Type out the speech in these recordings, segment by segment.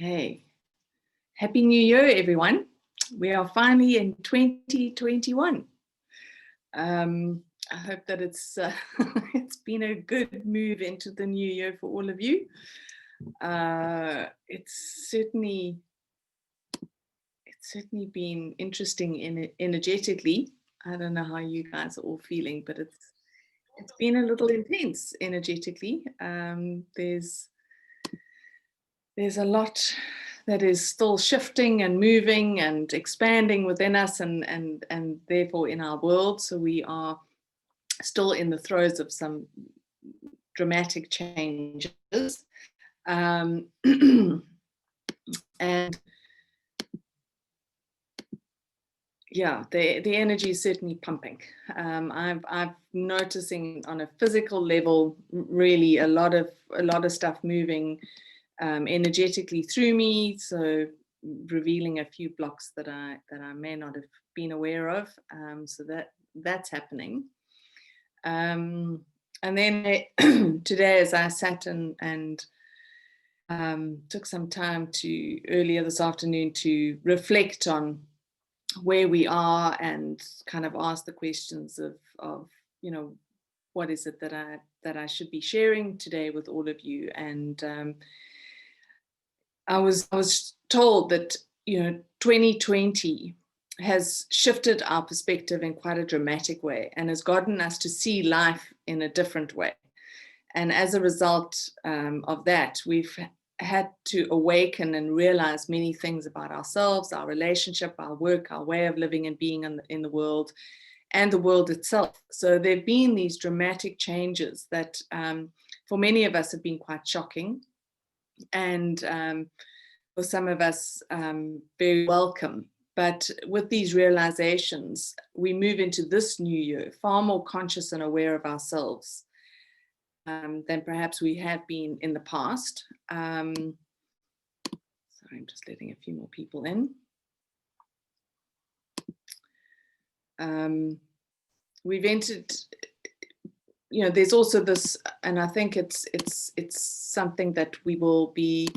Okay. Happy New Year, everyone. We are finally in 2021. I hope that it's it's been a good move into the new year for all of you. It's certainly been interesting energetically. I don't know how you guys are all feeling, but it's been a little intense energetically. There's a lot that is still shifting and moving and expanding within us and therefore in our world. So we are still in the throes of some dramatic changes. And yeah, the energy is certainly pumping. I've noticing on a physical level really a lot of stuff moving energetically through me, so revealing a few blocks that I may not have been aware of. So that's happening. And then today, as I sat and took some time earlier this afternoon to reflect on where we are and kind of ask the questions of what is it that I should be sharing today with all of you. And I was told that 2020 has shifted our perspective in quite a dramatic way and has gotten us to see life in a different way. And as a result of that, we've had to awaken and realize many things about ourselves, our relationship, our work, our way of living and being in the world, and the world itself. So there have been these dramatic changes that for many of us have been quite shocking. And for some of us, very welcome. But with these realizations, we move into this new year far more conscious and aware of ourselves than perhaps we have been in the past. Sorry, I'm just letting a few more people in. We've entered, there's also this, and I think it's something that we will be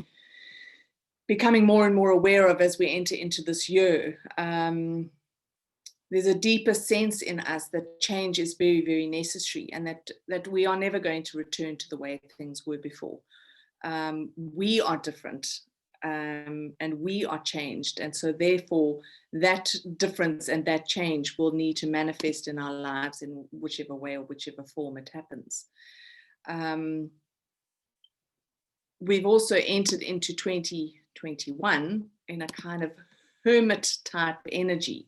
becoming more and more aware of as we enter into this year. There's a deeper sense in us that change is very, very necessary, and that we are never going to return to the way things were before. We are different, and we are changed. And so therefore, that difference and that change will need to manifest in our lives in whichever way or whichever form it happens. We've also entered into 2021 in a kind of hermit type energy.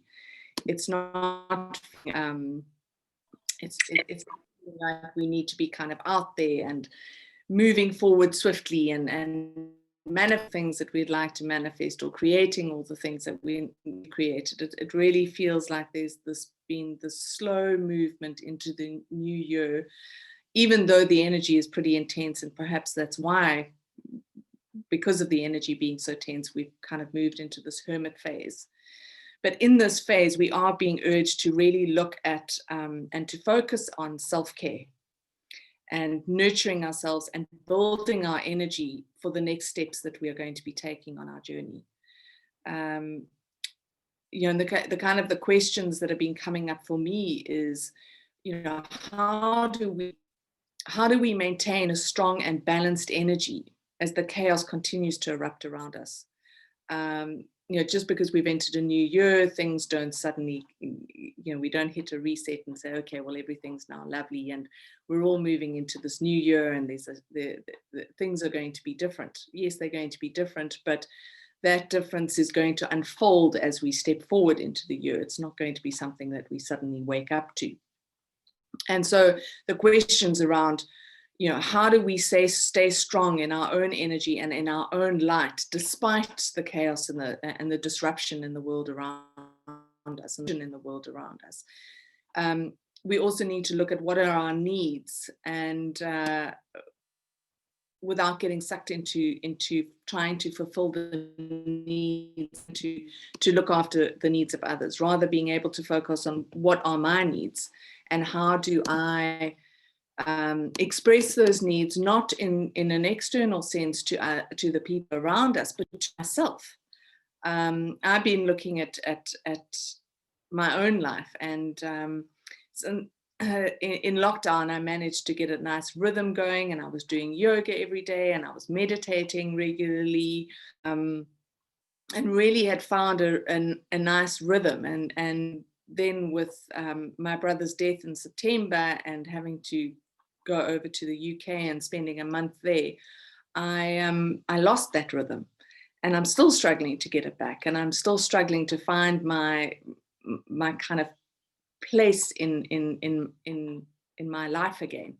It's not, it's like we need to be kind of out there and moving forward swiftly and manifest things that we'd like to manifest, or creating all the things that we created. It really feels like there's been this slow movement into the new year, even though the energy is pretty intense, and perhaps that's why, because of the energy being so tense, we've kind of moved into this hermit phase. But in this phase, we are being urged to really look at and to focus on self-care and nurturing ourselves and building our energy for the next steps that we are going to be taking on our journey. And the kind of the questions that have been coming up for me is, how do we maintain a strong and balanced energy as the chaos continues to erupt around us? Just because we've entered a new year, things don't suddenly, we don't hit a reset and say, okay, well, everything's now lovely and we're all moving into this new year and the things are going to be different. Yes, they're going to be different, but that difference is going to unfold as we step forward into the year. It's not going to be something that we suddenly wake up to. And so the questions around, how do we stay strong in our own energy and in our own light, despite the chaos and the disruption in the world around us and in the world around us? We also need to look at what are our needs, and without getting sucked into trying to fulfill the needs, to look after the needs of others, rather being able to focus on what are my needs and how do I express those needs, not in an external sense to the people around us, but to myself. I've been looking at my own life, and so, in lockdown, I managed to get a nice rhythm going, and I was doing yoga every day, and I was meditating regularly, and really had found a nice rhythm. And then with my brother's death in September and having to go over to the UK and spending a month there, I lost that rhythm, and I'm still struggling to get it back, and I'm still struggling to find my kind of place in my life again,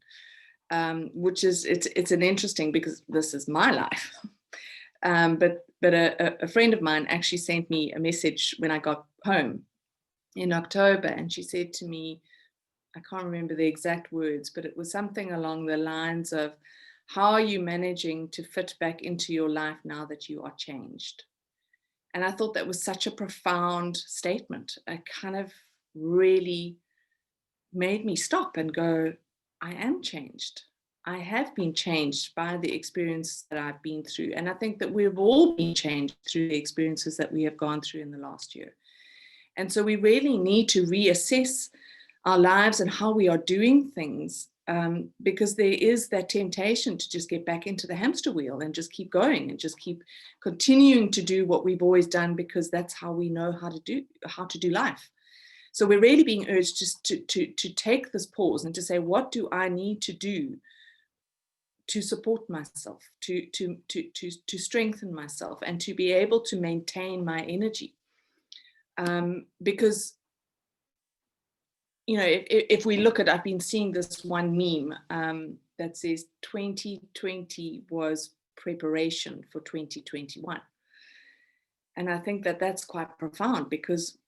which is it's an interesting, because this is my life. But a friend of mine actually sent me a message when I got home in October, and she said to me, I can't remember the exact words, but it was something along the lines of, how are you managing to fit back into your life now that you are changed? And I thought that was such a profound statement. It kind of really made me stop and go, I am changed. I have been changed by the experience that I've been through. And I think that we've all been changed through the experiences that we have gone through in the last year. And so we really need to reassess our lives and how we are doing things, because there is that temptation to just get back into the hamster wheel and just keep going and just keep continuing to do what we've always done, because that's how we know how to do life. So we're really being urged just to take this pause and to say, what do I need to do to support myself, to strengthen myself, and to be able to maintain my energy? Because, you know, if we look at, I've been seeing this one meme that says 2020 was preparation for 2021. And I think that that's quite profound, because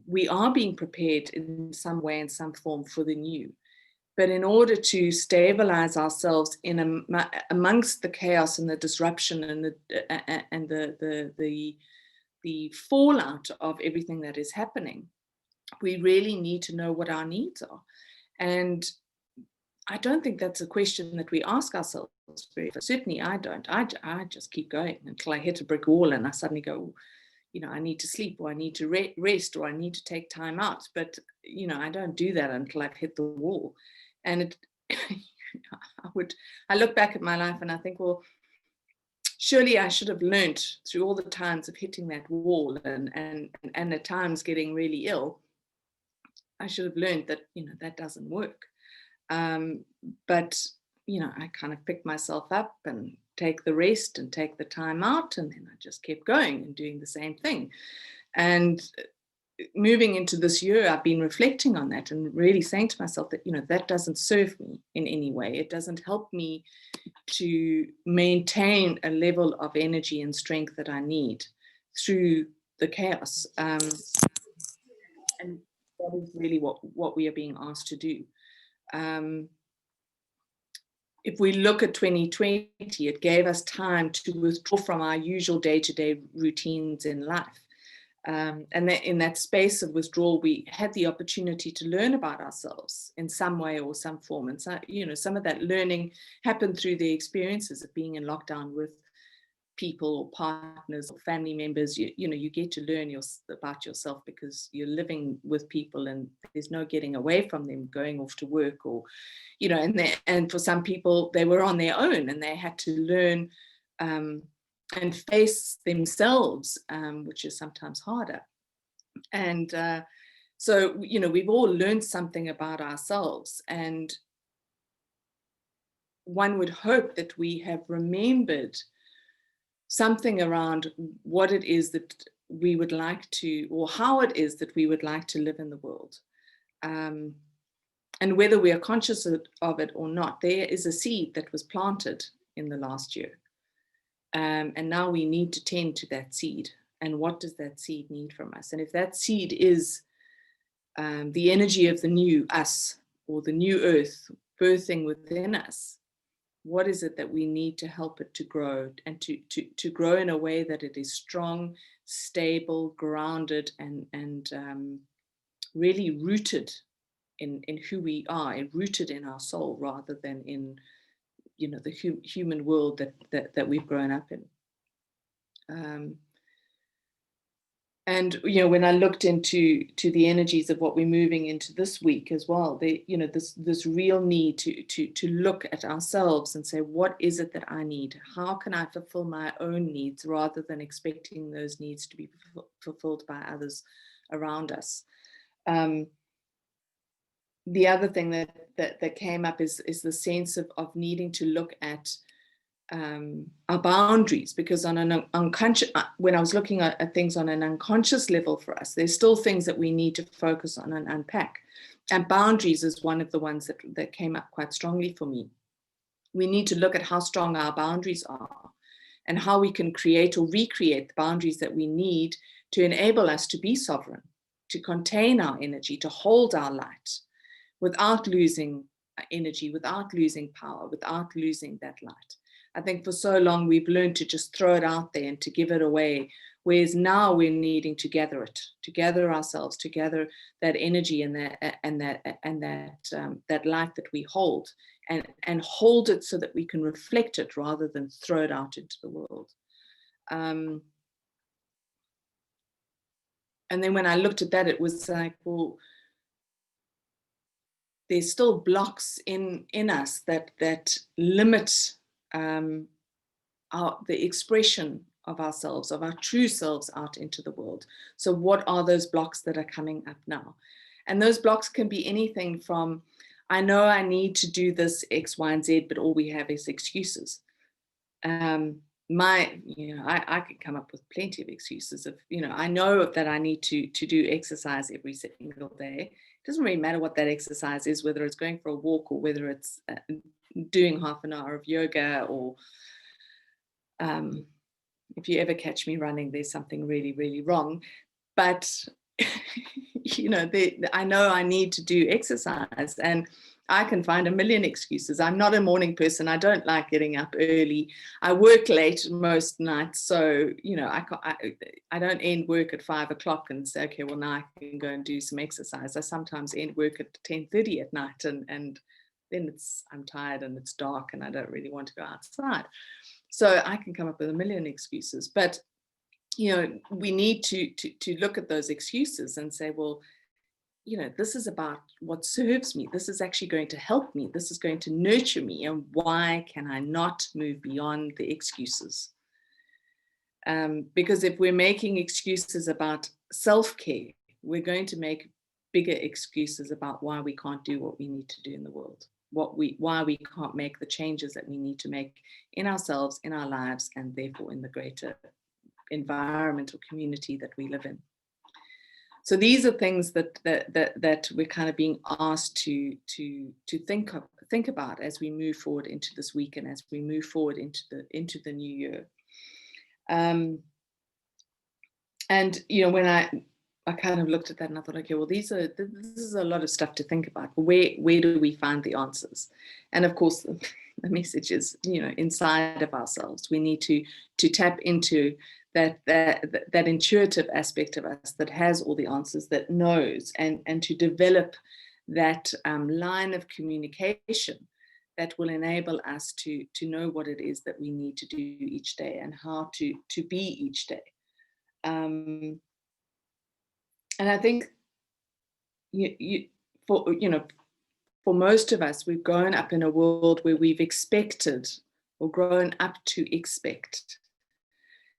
we are being prepared in some way, in some form, for the new. But in order to stabilize ourselves amongst the chaos and the disruption and the fallout of everything that is happening, we really need to know what our needs are. And I don't think that's a question that we ask ourselves very often. Certainly I don't. I just keep going until I hit a brick wall and I suddenly go, you know, I need to sleep, or I need to rest, or I need to take time out. But, you know, I don't do that until I've hit the wall. And I look back at my life and I think, well, surely I should have learned through all the times of hitting that wall and at times getting really ill. I should have learned that, you know, that doesn't work. But, you know, I kind of picked myself up and take the rest and take the time out. And then I just kept going and doing the same thing. And moving into this year, I've been reflecting on that and really saying to myself that, you know, that doesn't serve me in any way. It doesn't help me to maintain a level of energy and strength that I need through the chaos. And that is really what we are being asked to do. If we look at 2020, it gave us time to withdraw from our usual day-to-day routines in life. And that in that space of withdrawal, we had the opportunity to learn about ourselves in some way or some form. And so, you know, some of that learning happened through the experiences of being in lockdown with people or partners or family members. You know, you get to learn about yourself because you're living with people and there's no getting away from them going off to work, or, you know, and for some people, they were on their own and they had to learn and face themselves, which is sometimes harder. And so, you know, we've all learned something about ourselves, and one would hope that we have remembered something around what it is that we would like to, or how it is that we would like to live in the world. And whether we are conscious of it or not, there is a seed that was planted in the last year. And now we need to tend to that seed. And what does that seed need from us? And if that seed is the energy of the new us, or the new earth birthing within us, what is it that we need to help it to grow, and to grow in a way that it is strong, stable, grounded, and really rooted in who we are, and rooted in our soul, rather than in, you know, the human world that we've grown up in. And, you know, when I looked into the energies of what we're moving into this week as well, you know, this real need to look at ourselves and say, what is it that I need? How can I fulfill my own needs, rather than expecting those needs to be fulfilled by others around us? The other thing that came up is the sense of needing to look at our boundaries, because on an unconscious, when I was looking at things on an unconscious level for us, there's still things that we need to focus on and unpack. And boundaries is one of the ones that came up quite strongly for me. We need to look at how strong our boundaries are, and how we can create or recreate the boundaries that we need to enable us to be sovereign, to contain our energy, to hold our light, without losing energy, without losing power, without losing that light. I think for so long we've learned to just throw it out there and to give it away, whereas now we're needing to gather it, to gather ourselves, to gather that energy and that light that we hold, and hold it so that we can reflect it rather than throw it out into the world. And then when I looked at that, it was like, well, there's still blocks in us that limit the expression of ourselves, of our true selves, out into the world. So what are those blocks that are coming up now? And those blocks can be anything from, I know I need to do this X, Y, and Z, but all we have is excuses. I could come up with plenty of excuses of, you know, I know that I need to do exercise every single day. It doesn't really matter what that exercise is, whether it's going for a walk or whether it's doing half an hour of yoga, or if you ever catch me running, there's something really, really wrong. But, you know, I know I need to do exercise, and I can find a million excuses. I'm not a morning person. I don't like getting up early. I work late most nights. So, you know, I don't end work at 5 o'clock and say, okay, well, now I can go and do some exercise. I sometimes end work at 10:30 at night, and then I'm tired and it's dark and I don't really want to go outside. So I can come up with a million excuses. But, you know, we need to look at those excuses and say, well, you know, this is about what serves me. This is actually going to help me. This is going to nurture me. And why can I not move beyond the excuses? Because if we're making excuses about self-care, we're going to make bigger excuses about why we can't do what we need to do in the world, why we can't make the changes that we need to make in ourselves, in our lives, and therefore in the greater environment or community that we live in. So these are things that we're kind of being asked to think about as we move forward into this week and as we move forward into the new year. And you know, when I kind of looked at that and I thought, okay, well, this is a lot of stuff to think about. Where do we find the answers? And of course, the message is, you know, inside of ourselves. We need to tap into that intuitive aspect of us that has all the answers, that knows, and to develop that line of communication that will enable us to know what it is that we need to do each day and how to be each day. And I think for most of us, we've grown up in a world where we've expected, or grown up to expect,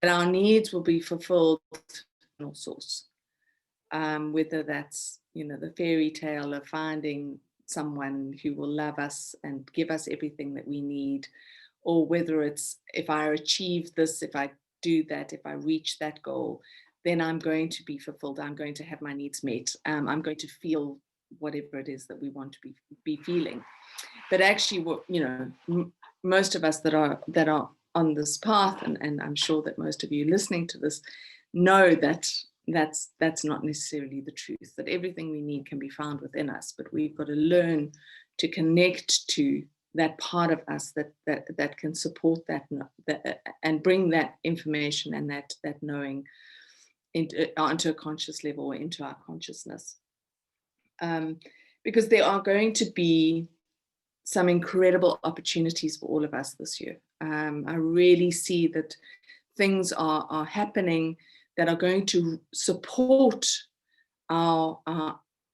that our needs will be fulfilled from all source. Whether that's, you know, the fairy tale of finding someone who will love us and give us everything that we need, or whether it's, if I achieve this, if I do that, if I reach that goal, then I'm going to be fulfilled. I'm going to have my needs met. I'm going to feel whatever it is that we want to be feeling. But actually, what, you know, most of us that are on this path, and I'm sure that most of you listening to this know that that's not necessarily the truth, that everything we need can be found within us, but we've got to learn to connect to that part of us that can support that and bring that information and that knowing onto a conscious level, or into our consciousness. because there are going to be some incredible opportunities for all of us this year. I really see that things are happening that are going to support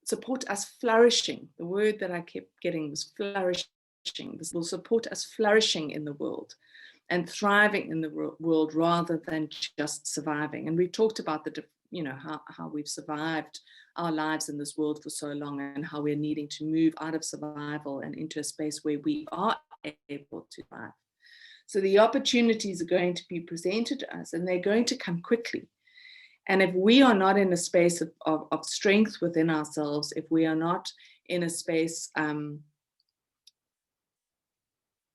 support us flourishing. The word that I kept getting was flourishing. This will support us flourishing in the world and thriving in the world rather than just surviving. And we've talked about how we've survived our lives in this world for so long, and how we're needing to move out of survival and into a space where we are able to thrive. So the opportunities are going to be presented to us, and they're going to come quickly. And if we are not in a space of strength within ourselves, if we are not in a space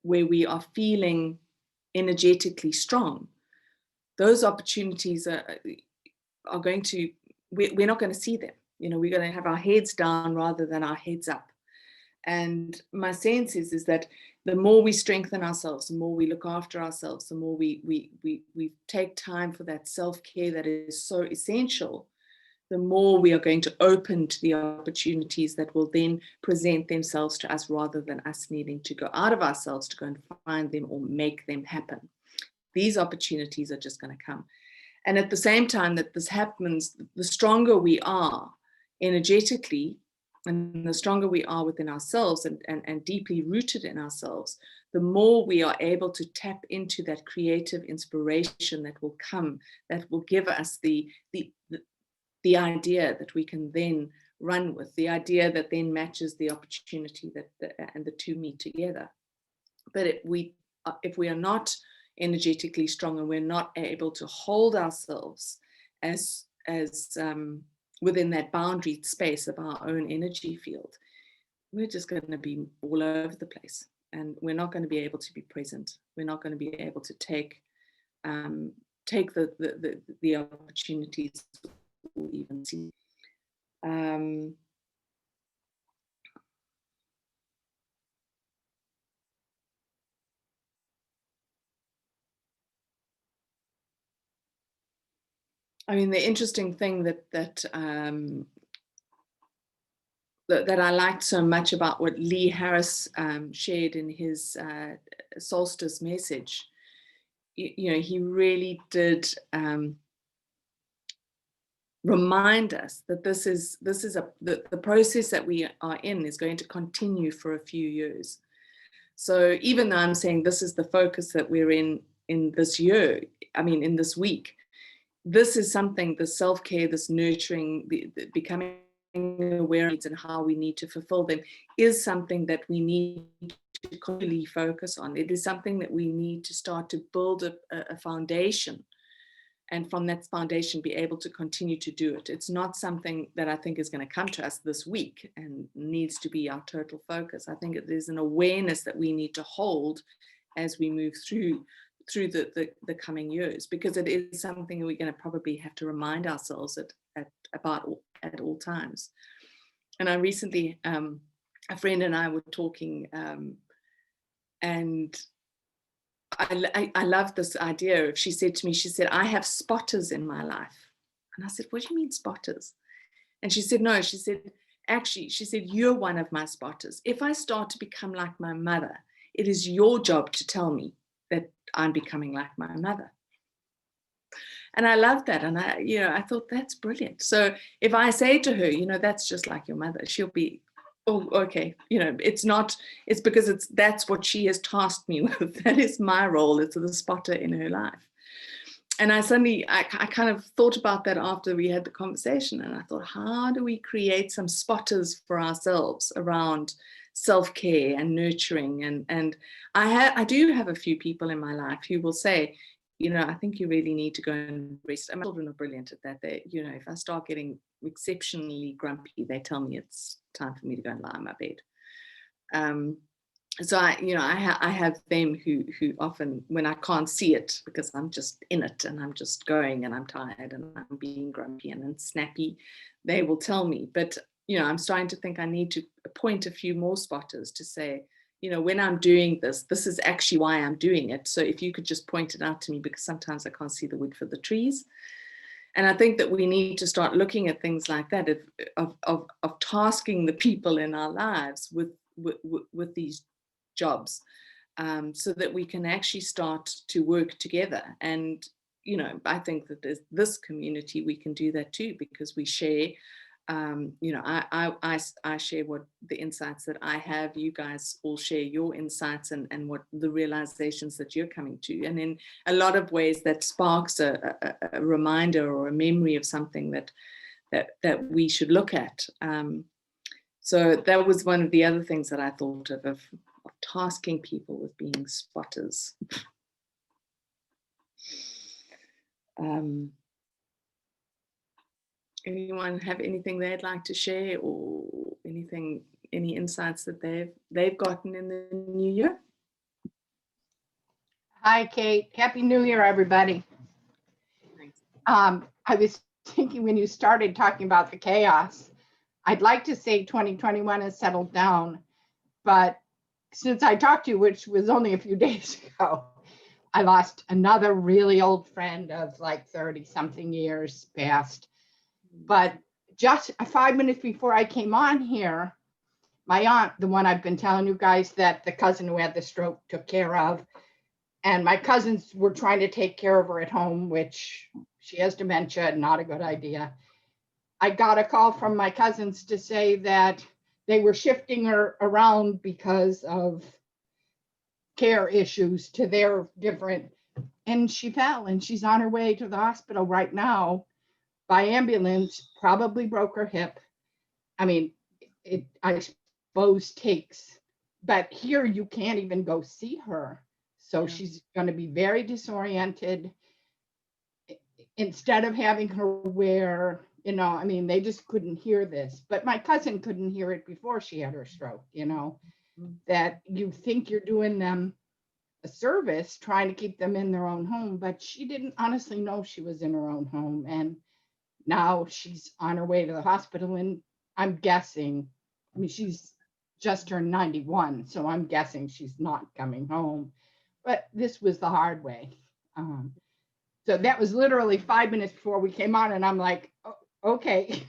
where we are feeling energetically strong, those opportunities are going to, we're not going to see them. We're going to have our heads down rather than our heads up. And my sense is that the more we strengthen ourselves, the more we look after ourselves, the more we take time for that self-care that is so essential, the more we are going to open to the opportunities that will then present themselves to us rather than us needing to go out of ourselves to go and find them or make them happen. These opportunities are just going to come. And at the same time that this happens, the stronger we are energetically, and the stronger we are within ourselves and deeply rooted in ourselves, the more we are able to tap into that creative inspiration that will come, that will give us the idea that we can then run with, the idea that then matches the opportunity and the two meet together. But if we are not energetically strong and we're not able to hold ourselves as within that boundary space of our own energy field, we're just going to be all over the place, and we're not going to be able to be present. We're not going to be able to take the opportunities or even see. I mean, the interesting thing that I liked so much about what Lee Harris shared in his Solstice message, he really did remind us that the process that we are in is going to continue for a few years. So even though I'm saying this is the focus that we're in this year, in this week, this is something, the self-care, this nurturing, the becoming aware of and how we need to fulfill them is something that we need to continually focus on. It is something that we need to start to build a foundation, and from that foundation be able to continue to do it. It's not something that I think is going to come to us this week and needs to be our total focus. I think it is an awareness that we need to hold as we move through the coming years, because it is something we're going to probably have to remind ourselves about at all times. And I recently, a friend and I were talking, and I love this idea. She said to me, I have spotters in my life. And I said, what do you mean spotters? And she said, no, actually, you're one of my spotters. If I start to become like my mother, it is your job to tell me that I'm becoming like my mother. And I love that. And I thought that's brilliant. So if I say to her, that's just like your mother, she'll be, oh, okay. It's because that's what she has tasked me with. That is my role. It's the spotter in her life. And I kind of thought about that after we had the conversation. And I thought, how do we create some spotters for ourselves around self-care and nurturing? And I do have a few people in my life who will say, I think you really need to go and rest. And my children are brilliant at that. They, if I start getting exceptionally grumpy, they tell me it's time for me to go and lie in my bed. So I have them who often, when I can't see it because I'm just in it and I'm just going and I'm tired and I'm being grumpy and snappy, they will tell me. But I'm starting to think I need to appoint a few more spotters to say, when I'm doing this is actually why I'm doing it. So if you could just point it out to me, because sometimes I can't see the wood for the trees. And I think that we need to start looking at things like that, of tasking the people in our lives with these jobs, so that we can actually start to work together. And, you know, I think that there's this community, we can do that too, because we share, you know, I share what the insights that I have, you guys all share your insights, and what the realizations that you're coming to. And in a lot of ways that sparks a reminder or a memory of something that we should look at. So that was one of the other things that I thought of tasking people with being spotters. Anyone have anything they'd like to share, or any insights that they've gotten in the new year? Hi, Kate. Happy New Year, everybody. Thanks. I was thinking when you started talking about the chaos, I'd like to say 2021 has settled down, but since I talked to you, which was only a few days ago, I lost another really old friend of like 30 something years past. But just 5 minutes before I came on here, my aunt, the one I've been telling you guys that the cousin who had the stroke took care of, and my cousins were trying to take care of her at home, which she has dementia, not a good idea. I got a call from my cousins to say that they were shifting her around because of care issues to their different, and she fell and she's on her way to the hospital right now by ambulance, probably broke her hip. I mean, I suppose takes, but here you can't even go see her. So Yeah. she's going to be very disoriented. Instead of having her wear, you know, I mean, they just couldn't hear this, but my cousin couldn't hear it before she had her stroke, you know, that you think you're doing them a service trying to keep them in their own home, but she didn't honestly know she was in her own home. And now she's on her way to the hospital. And I'm guessing, I mean, she's just turned 91, so I'm guessing she's not coming home. But this was the hard way. So that was literally 5 minutes before we came on, and I'm like, oh, okay,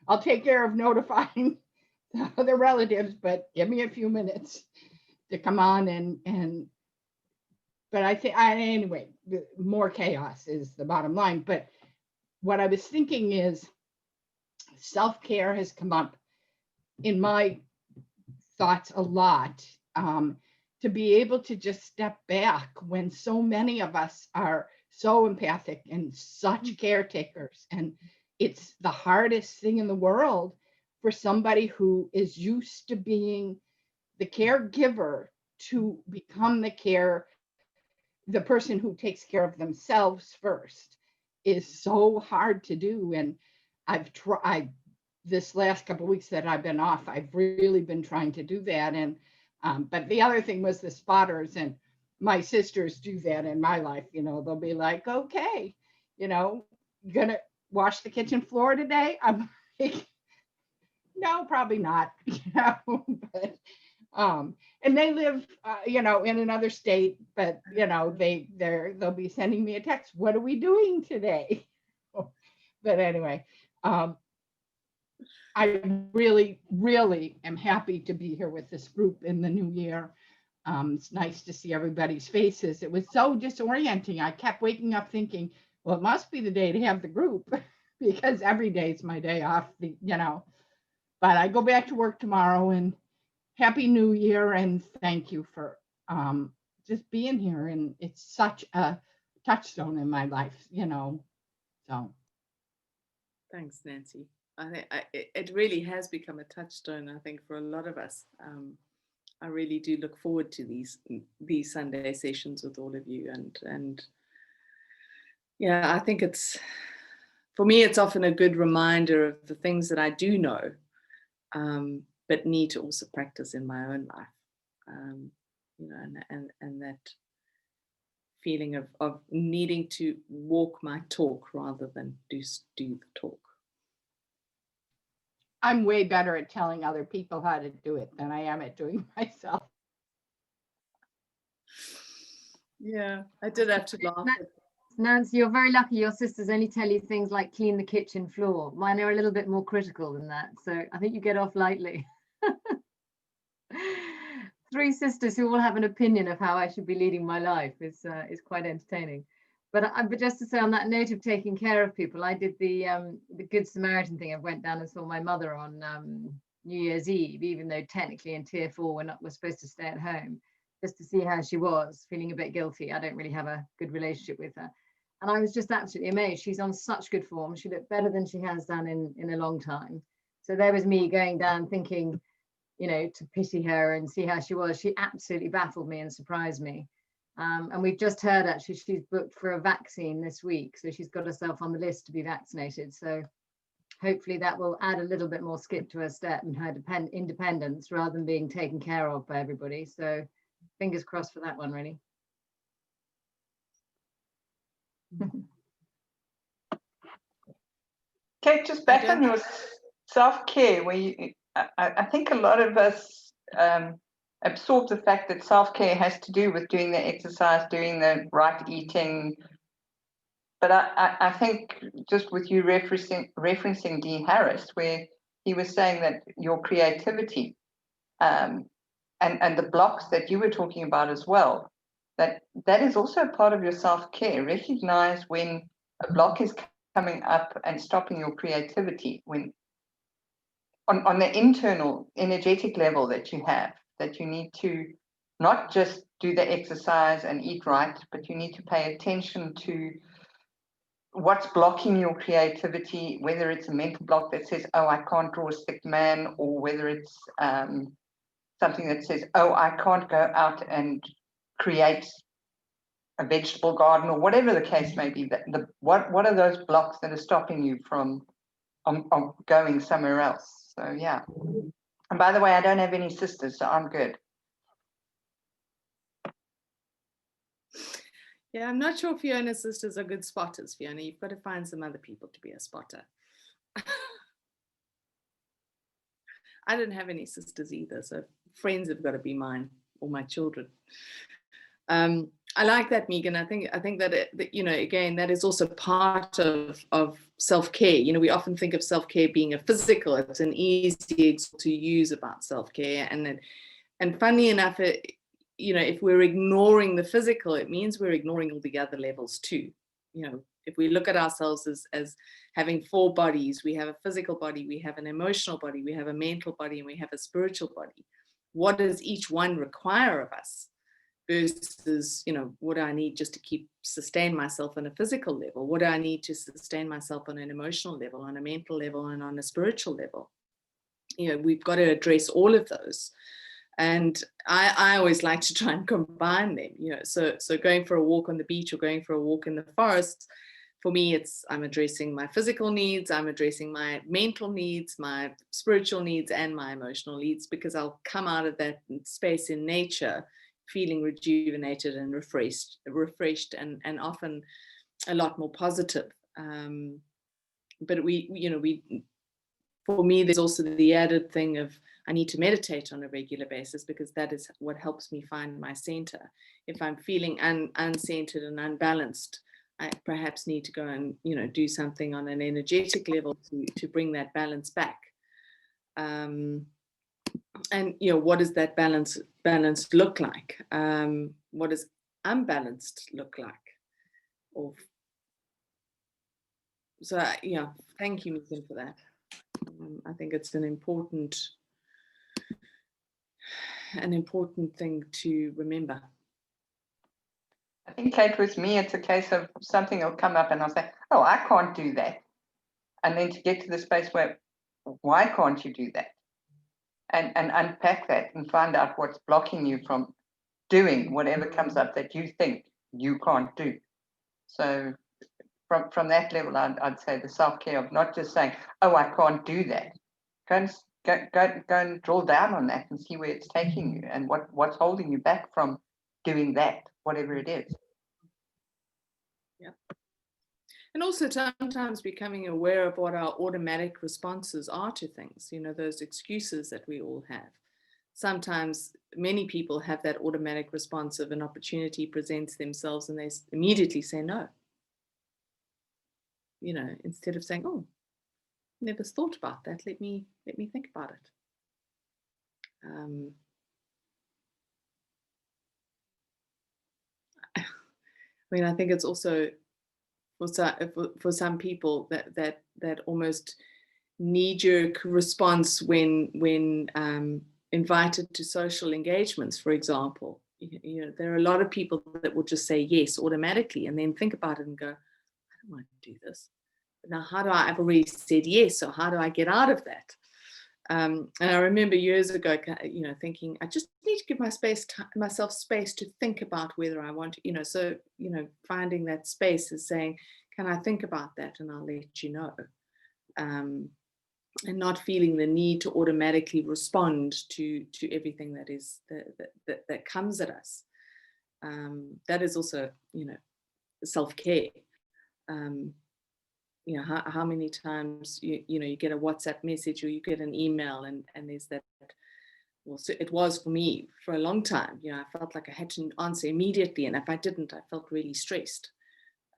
I'll take care of notifying the other relatives, but give me a few minutes to come on but I think, anyway, more chaos is the bottom line. But what I was thinking is self-care has come up in my thoughts a lot, to be able to just step back when so many of us are so empathic and such caretakers. And it's the hardest thing in the world for somebody who is used to being the caregiver to become the person who takes care of themselves first is so hard to do. And I've tried this last couple of weeks that I've been off, I've really been trying to do that. And but the other thing was the spotters, and my sisters do that in my life. You know, they'll be like, okay, you know, you gonna wash the kitchen floor today? I'm like, no, probably not. You know, but and they live, you know, in another state, but you know, they'll be sending me a text. What are we doing today? But anyway, I really, really am happy to be here with this group in the new year. It's nice to see everybody's faces. It was so disorienting. I kept waking up thinking, well, it must be the day to have the group because every day is my day off, you know. But I go back to work tomorrow, and Happy New Year, and thank you for just being here. And it's such a touchstone in my life, you know. So Thanks, Nancy. I think it really has become a touchstone, I think, for a lot of us. I really do look forward to these Sunday sessions with all of you, and yeah, I think for me, it's often a good reminder of the things that I do know, but need to also practice in my own life. You know, and that feeling of needing to walk my talk rather than do the talk. I'm way better at telling other people how to do it than I am at doing myself. Yeah, I did have to laugh. Nancy, you're very lucky your sisters only tell you things like clean the kitchen floor. Mine are a little bit more critical than that, so I think you get off lightly. 3 sisters who all have an opinion of how I should be leading my life is quite entertaining. But just to say, on that note of taking care of people, I did the Good Samaritan thing. I went down and saw my mother on New Year's Eve, even though technically in tier 4 we're supposed to stay at home, just to see how she was, feeling a bit guilty. I don't really have a good relationship with her. And I was just absolutely amazed. She's on such good form. She looked better than she has done in a long time. So there was me going down thinking, you know, to pity her and see how she was. She absolutely baffled me and surprised me. And we've just heard, actually, she's booked for a vaccine this week. So she's got herself on the list to be vaccinated. So hopefully that will add a little bit more skip to her step and her independence rather than being taken care of by everybody. So fingers crossed for that one, really. Kate, just back on your self-care, where I think a lot of us absorb the fact that self-care has to do with doing the exercise, doing the right eating. But I think just with you referencing Dee Harris, where he was saying that your creativity and the blocks that you were talking about as well, that is also part of your self-care. Recognize when a block is coming up and stopping your creativity, when on the internal energetic level that you have, that you need to not just do the exercise and eat right, but you need to pay attention to what's blocking your creativity, whether it's a mental block that says, oh, I can't draw a stick man, or whether it's something that says, oh, I can't go out and create a vegetable garden, or whatever the case may be. What are those blocks that are stopping you from going somewhere else? So yeah. And by the way, I don't have any sisters, so I'm good. Yeah, I'm not sure Fiona's sisters are good spotters, Fiona. You've got to find some other people to be a spotter. I don't have any sisters either, so friends have got to be mine or my children. I like that, Megan. I think that you know, again, that is also part of self-care. You know, we often think of self-care being a physical. It's an easy example to use about self-care, and funny enough, you know, if we're ignoring the physical, it means we're ignoring all the other levels too. You know, if we look at ourselves as having 4 bodies, we have a physical body, we have an emotional body, we have a mental body, and we have a spiritual body. What does each one require of us? Versus, you know, what do I need just to sustain myself on a physical level? What do I need to sustain myself on an emotional level, on a mental level, and on a spiritual level? You know, we've got to address all of those. And I always like to try and combine them, you know, so going for a walk on the beach or going for a walk in the forest, for me, I'm addressing my physical needs, I'm addressing my mental needs, my spiritual needs, and my emotional needs, because I'll come out of that space in nature feeling rejuvenated and refreshed and often a lot more positive. But for me, there's also the added thing of I need to meditate on a regular basis, because that is what helps me find my center. If I'm feeling uncentered and unbalanced, I perhaps need to go and, you know, do something on an energetic level to bring that balance back. And, you know, what does that balance look like? What does unbalanced look like? So, yeah, thank you, Megan, for that. I think it's an important thing to remember. I think, Kate, with me, it's a case of something will come up and I'll say, oh, I can't do that. And then to get to the space where, why can't you do that? And unpack that and find out what's blocking you from doing whatever comes up that you think you can't do. So from that level, I'd say the self-care of not just saying, oh, I can't do that. Go and drill down on that and see where it's taking you and what's holding you back from doing that, whatever it is. Yeah. And also sometimes becoming aware of what our automatic responses are to things, you know, those excuses that we all have. Sometimes many people have that automatic response of an opportunity presents themselves and they immediately say no. you know, instead of saying, oh, never thought about that, let me think about it. I mean, I think it's also for some people that almost knee-jerk response when invited to social engagements, for example. You know, there are a lot of people that will just say yes automatically and then think about it and go, I don't want to do this. But now, I've already said yes, so how do I get out of that? And I remember years ago, you know, thinking, I just need to give myself space to think about whether I want to, you know, so, you know, finding that space is saying, can I think about that? And I'll let you know. And not feeling the need to automatically respond to everything that comes at us. That is also, you know, self-care. You know, how many times you know, you get a WhatsApp message or you get an email and there's that, well, so it was for me for a long time. You know, I felt like I had to answer immediately, and if I didn't, I felt really stressed.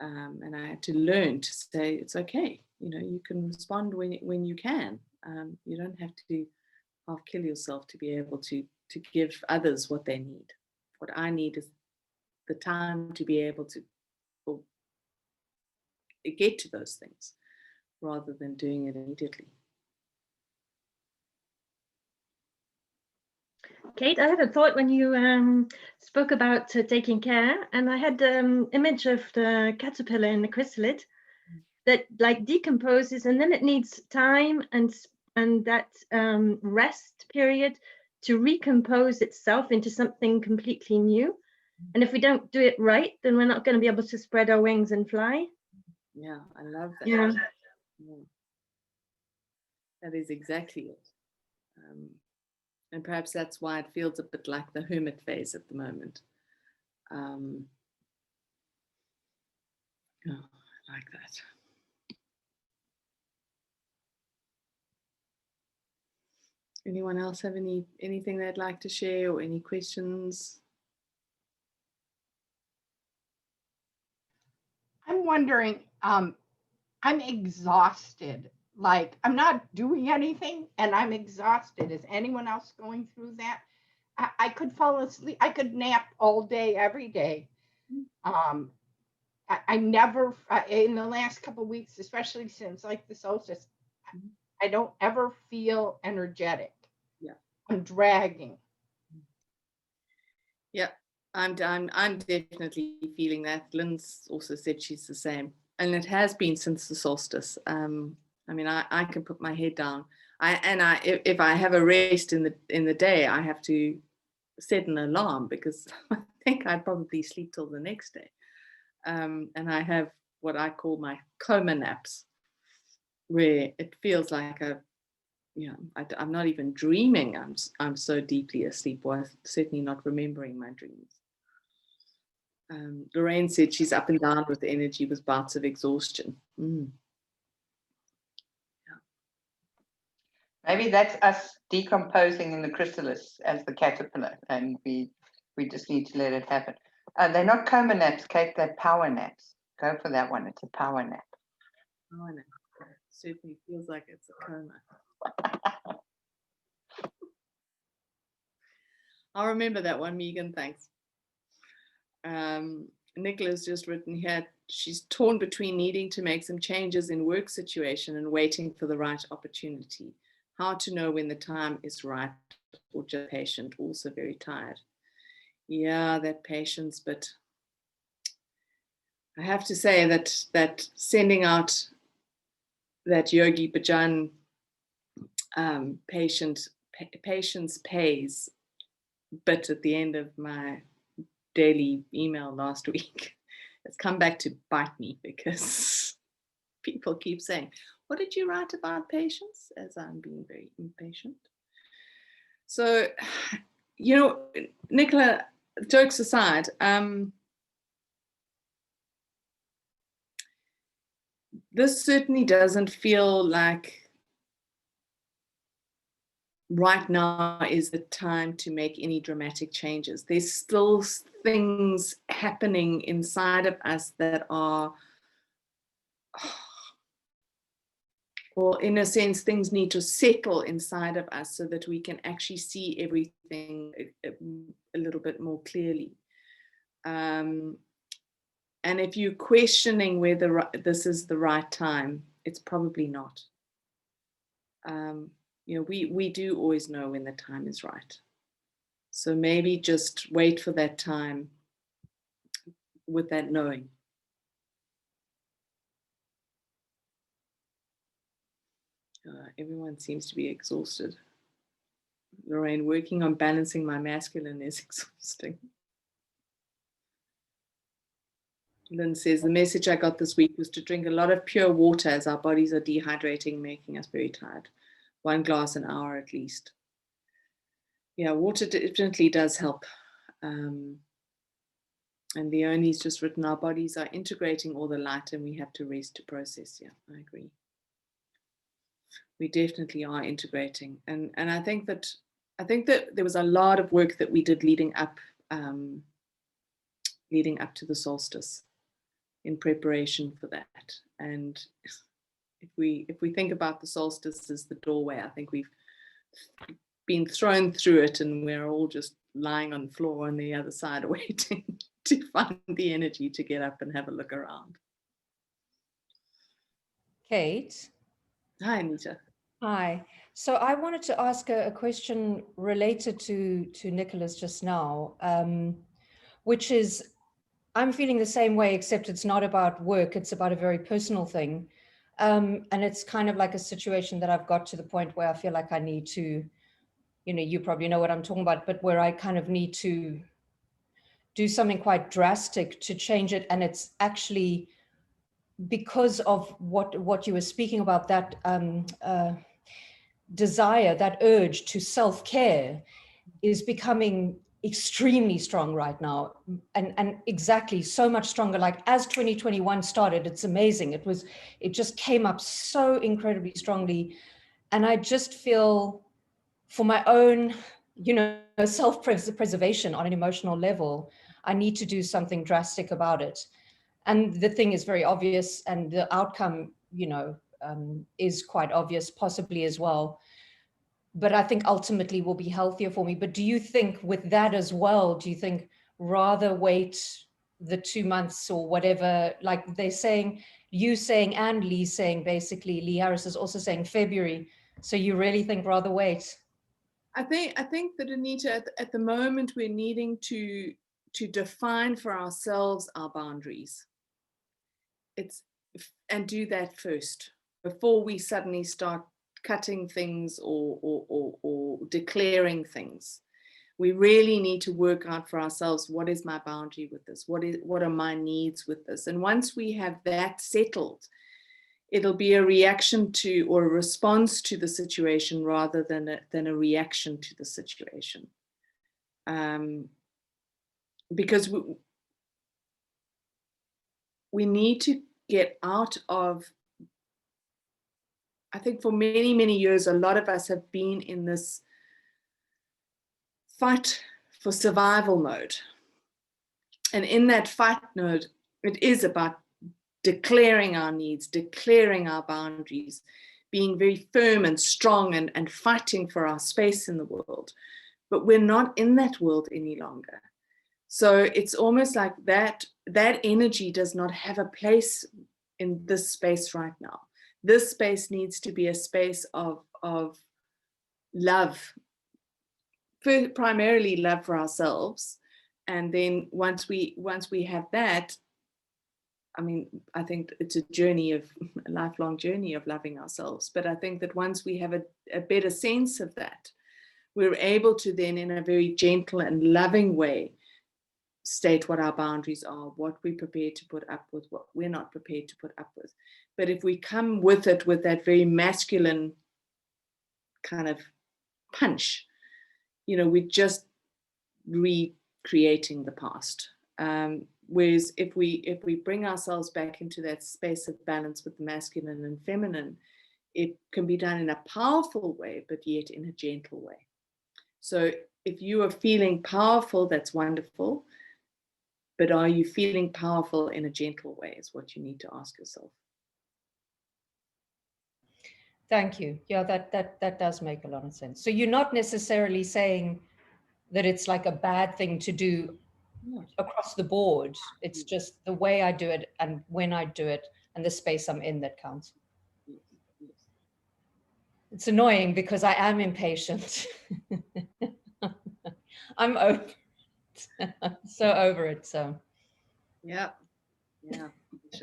And I had to learn to say, it's okay. You know, you can respond when you can. You don't have to half kill yourself to be able to give others what they need. What I need is the time to be able to get to those things rather than doing it immediately. Kate, I had a thought when you spoke about taking care, and I had the image of the caterpillar in the chrysalid that like decomposes, and then it needs time and that rest period to recompose itself into something completely new. And if we don't do it right, then we're not going to be able to spread our wings and fly. Yeah, I love that. Yeah. That is exactly it. And perhaps that's why it feels a bit like the hermit phase at the moment. Oh, I like that. Anyone else have anything they'd like to share or any questions? I'm wondering, I'm exhausted. Like, I'm not doing anything and I'm exhausted. Is anyone else going through that? I could fall asleep. I could nap all day, every day. I never, in the last couple of weeks, especially since like the solstice, I don't ever feel energetic. Yeah, I'm dragging. Yeah, I'm definitely feeling that. Lynn's also said she's the same, and it has been since the solstice. I mean, I can put my head down. If I have a rest in the day, I have to set an alarm because I think I'd probably sleep till the next day. And I have what I call my coma naps, where it feels like I'm not even dreaming. I'm so deeply asleep, or certainly not remembering my dreams. Lorraine said she's up and down with energy with bouts of exhaustion. Maybe that's us decomposing in the chrysalis as the caterpillar, and we just need to let it happen. They're not coma naps, Kate, they're power naps. Go for that one. It's a power nap. Power nap. It certainly feels like it's a coma. I'll remember that one, Megan, thanks. Nicola's just written here, she's torn between needing to make some changes in work situation and waiting for the right opportunity. How to know when the time is right, or just patient, also very tired. Yeah, that patience, but I have to say that sending out that Yogi Bhajan patience pays bit at the end of my daily email last week. It's come back to bite me because people keep saying, what did you write about patience? As I'm being very impatient. So, you know, Nicola, jokes aside, this certainly doesn't feel like right now is the time to make any dramatic changes. There's still things happening inside of us that are or in a sense, things need to settle inside of us so that we can actually see everything a little bit more clearly. And if you're questioning whether this is the right time, it's probably not. You know, we do always know when the time is right. So maybe just wait for that time with that knowing. Everyone seems to be exhausted. Lorraine, working on balancing my masculine is exhausting. Lynn says, the message I got this week was to drink a lot of pure water as our bodies are dehydrating, making us very tired. 1 glass an hour at least. Yeah, water definitely does help. And Leonie's just written, our bodies are integrating all the light and we have to rest to process. Yeah, I agree. We definitely are integrating. And I think that there was a lot of work that we did leading up to the solstice in preparation for that. And if we think about the solstice as the doorway, I think we've been thrown through it and we're all just lying on the floor on the other side waiting to find the energy to get up and have a look around. Kate. Hi, Anita. Hi. So I wanted to ask a question related to Nicholas just now, which is, I'm feeling the same way, except it's not about work. It's about a very personal thing. And it's kind of like a situation that I've got to the point where I feel like I need to, you know, you probably know what I'm talking about, but where I kind of need to do something quite drastic to change it. And it's actually because of what you were speaking about, that desire, that urge to self-care is becoming extremely strong right now, and exactly so much stronger. Like as 2021 started, it's amazing. It just came up so incredibly strongly, and I just feel, for my own, you know, self-preservation on an emotional level, I need to do something drastic about it. And the thing is very obvious, and the outcome, you know, is quite obvious, possibly as well. But I think ultimately will be healthier for me. But do you think with that as well, do you think rather wait the 2 months or whatever, like they're saying, you saying and Lee saying, basically, Lee Harris is also saying February. So you really think rather wait? I think that, Anita, at the moment, we're needing to define for ourselves our boundaries. And do that first before we suddenly start cutting things or declaring things. We really need to work out for ourselves, what is my boundary with this? What are my needs with this? And once we have that settled, it'll be a reaction to or a response to the situation rather than a reaction to the situation. Because we need to get out of, I think for many, many years, a lot of us have been in this fight for survival mode. And in that fight mode, it is about declaring our needs, declaring our boundaries, being very firm and strong and fighting for our space in the world. But we're not in that world any longer. So it's almost like that energy does not have a place in this space right now. This space needs to be a space of love, primarily love for ourselves. And then once we have that, I mean, I think it's a lifelong journey of loving ourselves. But I think that once we have a better sense of that, we're able to then, in a very gentle and loving way, state what our boundaries are, what we're prepared to put up with, what we're not prepared to put up with. But if we come with it with that very masculine kind of punch, you know, we're just recreating the past. Whereas if we bring ourselves back into that space of balance with the masculine and feminine, it can be done in a powerful way, but yet in a gentle way. So if you are feeling powerful, that's wonderful. But are you feeling powerful in a gentle way is what you need to ask yourself. Thank you. Yeah, that does make a lot of sense. So you're not necessarily saying that it's like a bad thing to do across the board. It's just the way I do it and when I do it and the space I'm in that counts. It's annoying because I am impatient. I'm over it. So over it. So Yeah.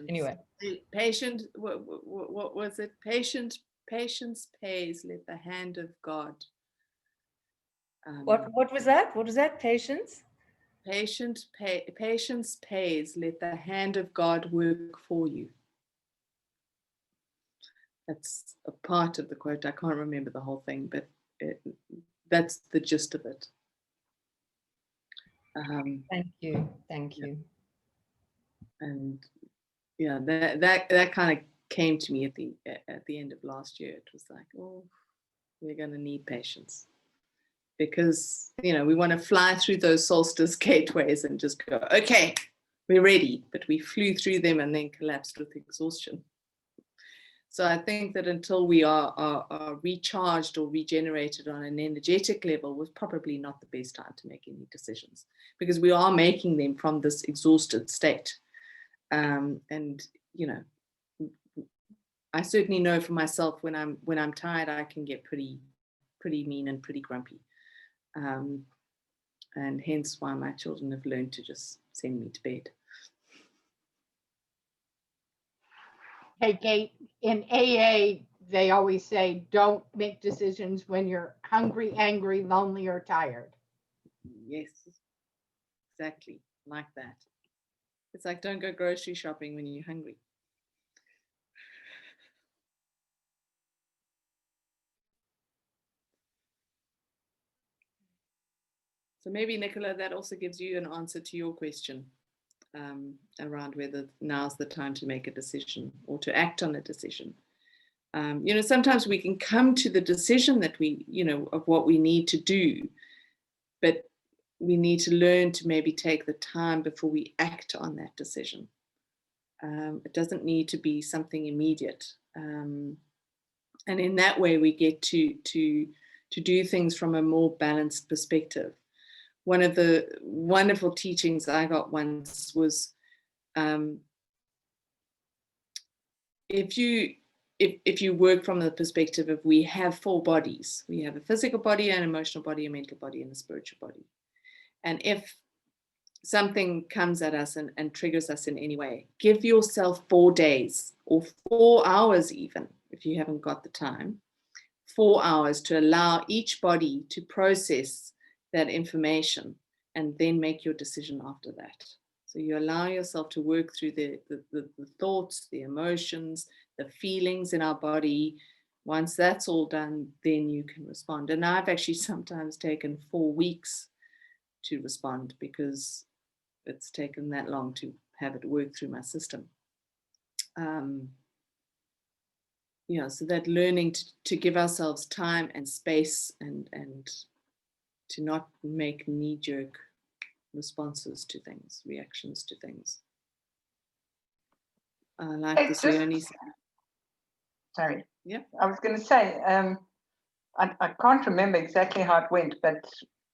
anyway. Patient, what was it? Patience pays, let the hand of God. What was that? What was that? Patience? Patience pays, let the hand of God work for you. That's a part of the quote. I can't remember the whole thing, but that's the gist of it. Thank you. Thank you. And yeah, that kind of came to me at the end of last year. It was like, oh, we're going to need patience, because we want to fly through those solstice gateways and just go, okay, we're ready, but we flew through them and then collapsed with exhaustion. So I think that until we are recharged or regenerated on an energetic level, was probably not the best time to make any decisions, because we are making them from this exhausted state. And I certainly know for myself, when I'm tired, I can get pretty mean and pretty grumpy. And hence why my children have learned to just send me to bed. Hey, Kate, in AA, they always say, don't make decisions when you're hungry, angry, lonely, or tired. Yes, exactly like that. It's like, don't go grocery shopping when you're hungry. So maybe, Nicola, that also gives you an answer to your question around whether now's the time to make a decision or to act on a decision. Sometimes we can come to the decision that of what we need to do, but we need to learn to maybe take the time before we act on that decision. It doesn't need to be something immediate. And in that way, we get to do things from a more balanced perspective. One of the wonderful teachings I got once was, if you work from the perspective of, we have 4 bodies. We have a physical body, an emotional body, a mental body, and a spiritual body. And if something comes at us and triggers us in any way, give yourself 4 days or 4 hours, even if you haven't got the time, 4 hours to allow each body to process that information and then make your decision after that. So you allow yourself to work through the thoughts, the emotions, the feelings in our body. Once that's all done, then you can respond. And I've actually sometimes taken 4 weeks to respond, because it's taken that long to have it work through my system. So that learning to give ourselves time and space and to not make knee-jerk responses to things, reactions to things. Like this Leonie said. Sorry. Yeah. I was going to say, I can't remember exactly how it went, but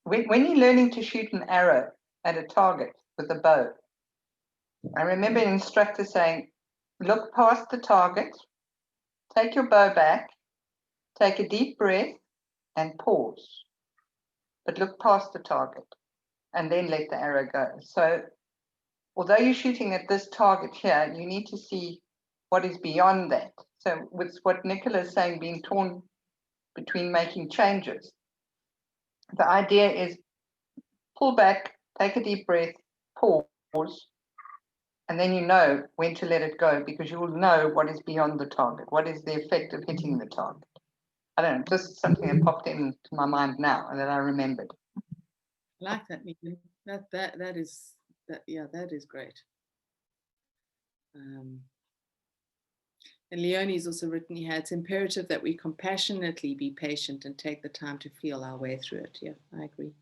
when you're learning to shoot an arrow at a target with a bow, I remember an instructor saying, look past the target, take your bow back, take a deep breath and pause, but look past the target and then let the arrow go. So although you're shooting at this target here, you need to see what is beyond that. So with what Nicola is saying, being torn between making changes, the idea is pull back, take a deep breath, pause, and then you know when to let it go, because you will know what is beyond the target, what is the effect of hitting the target. I don't know, just something that popped into my mind now and that I remembered. I like that, Nicola. That is great. And Leonie's also written here, it's imperative that we compassionately be patient and take the time to feel our way through it. Yeah, I agree.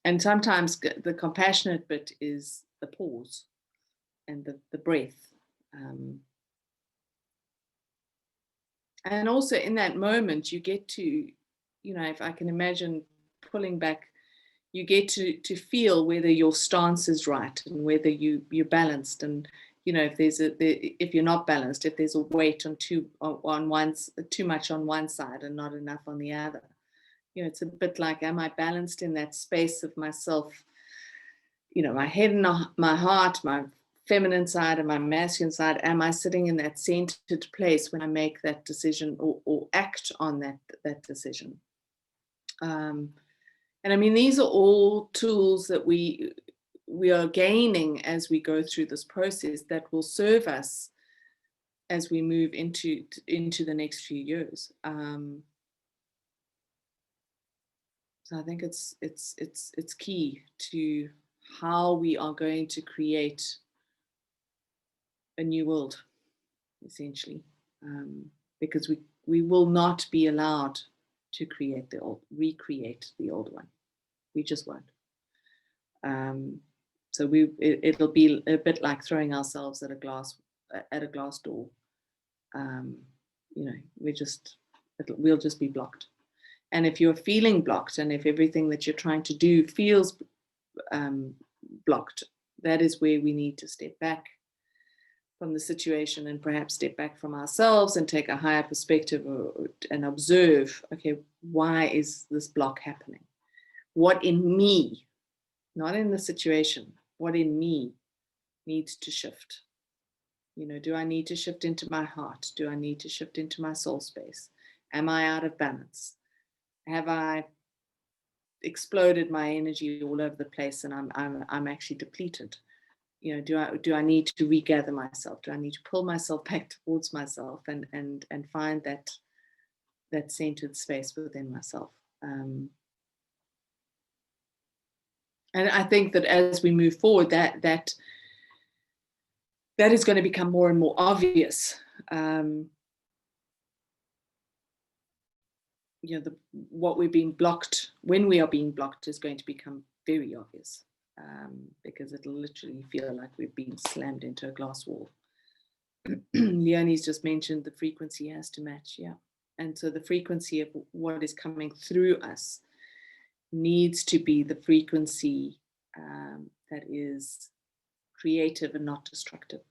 And sometimes the compassionate bit is the pause and the breath And also in that moment, you get to, you know, if I can imagine pulling back, you get to feel whether your stance is right and whether you're balanced. And, you know, if you're not balanced, if there's a weight too much on one side and not enough on the other. You know, it's a bit like, am I balanced in that space of myself? You know, my head and my heart, my feminine side and my masculine side, am I sitting in that centered place when I make that decision or act on that decision? And I mean, these are all tools that we are gaining as we go through this process that will serve us as we move into the next few years. So I think it's key to how we are going to create a new world, essentially, because we will not be allowed to recreate the old one. We just won't. So it'll be a bit like throwing ourselves at a glass door. You know, we'll just be blocked. And if you're feeling blocked, and if everything that you're trying to do feels blocked, that is where we need to step back from the situation and perhaps step back from ourselves and take a higher perspective and observe, okay, why is this block happening? What in me, not in the situation, what in me needs to shift? You know, do I need to shift into my heart? Do I need to shift into my soul space? Am I out of balance? Have I exploded my energy all over the place and I'm actually depleted? You know, do I need to regather myself? Do I need to pull myself back towards myself and find that centered space within myself? And I think that as we move forward, that is going to become more and more obvious. You know, what we're being blocked, when we are being blocked, is going to become very obvious. Because it'll literally feel like we've been slammed into a glass wall. Leonie's just mentioned the frequency has to match, yeah. And so the frequency of what is coming through us needs to be the frequency that is creative and not destructive.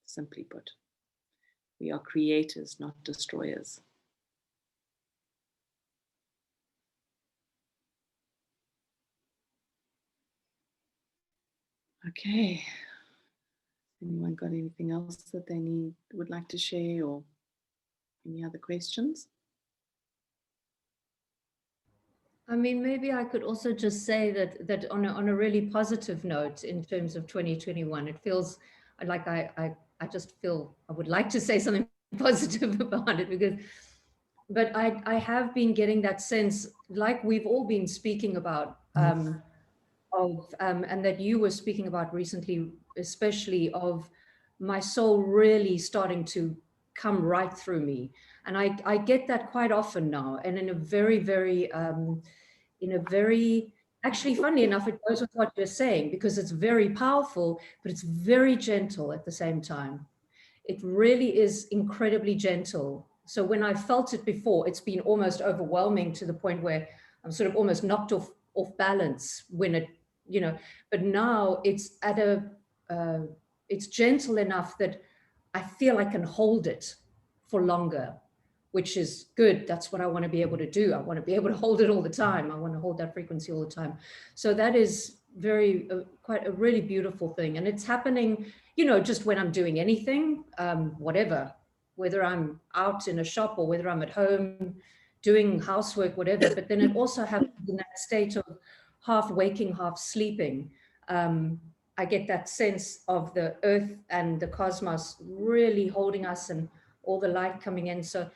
Simply put, we are creators, not destroyers. Okay. Anyone got anything else that they would like to share, or any other questions? I mean, maybe I could also just say that on a really positive note in terms of 2021, it feels like I just feel I would like to say something positive about it, but I have been getting that sense, like we've all been speaking about, and that you were speaking about recently, especially of my soul really starting to come right through me. And I get that quite often now, and in a very, actually, funnily enough, it goes with what you're saying, because it's very powerful, but it's very gentle at the same time. It really is incredibly gentle. So when I felt it before, it's been almost overwhelming to the point where I'm sort of almost knocked off balance when it, you know, but now it's at it's gentle enough that I feel I can hold it for longer, which is good. That's what I want to be able to do. I want to be able to hold it all the time. I want to hold that frequency all the time. So that is quite a really beautiful thing. And it's happening, you know, just when I'm doing anything, whatever, whether I'm out in a shop or whether I'm at home doing housework, whatever. But then it also happens in that state of half waking, half sleeping. I get that sense of the earth and the cosmos really holding us and all the light coming in. So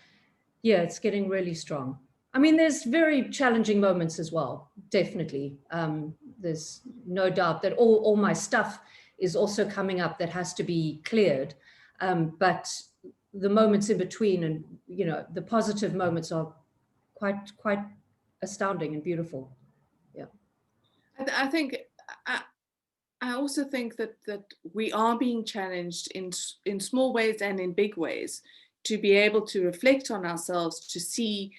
yeah, it's getting really strong. I mean, there's very challenging moments as well, definitely. There's no doubt that all my stuff is also coming up that has to be cleared. But the moments in between and, you know, the positive moments are quite astounding and beautiful. Yeah. I think I also think that we are being challenged in small ways and in big ways to be able to reflect on ourselves, to see,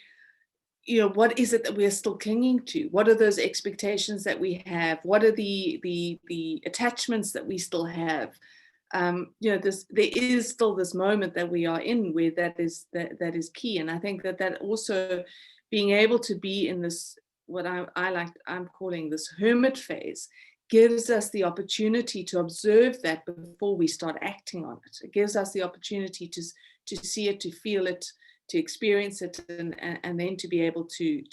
you know, what is it that we're still clinging to? What are those expectations that we have? What are the attachments that we still have? You know, there is still this moment that we are in where that is key. And I think that also being able to be in this, what I'm calling this hermit phase, gives us the opportunity to observe that before we start acting on it. It gives us the opportunity to see it, to feel it, to experience it, and then to be able to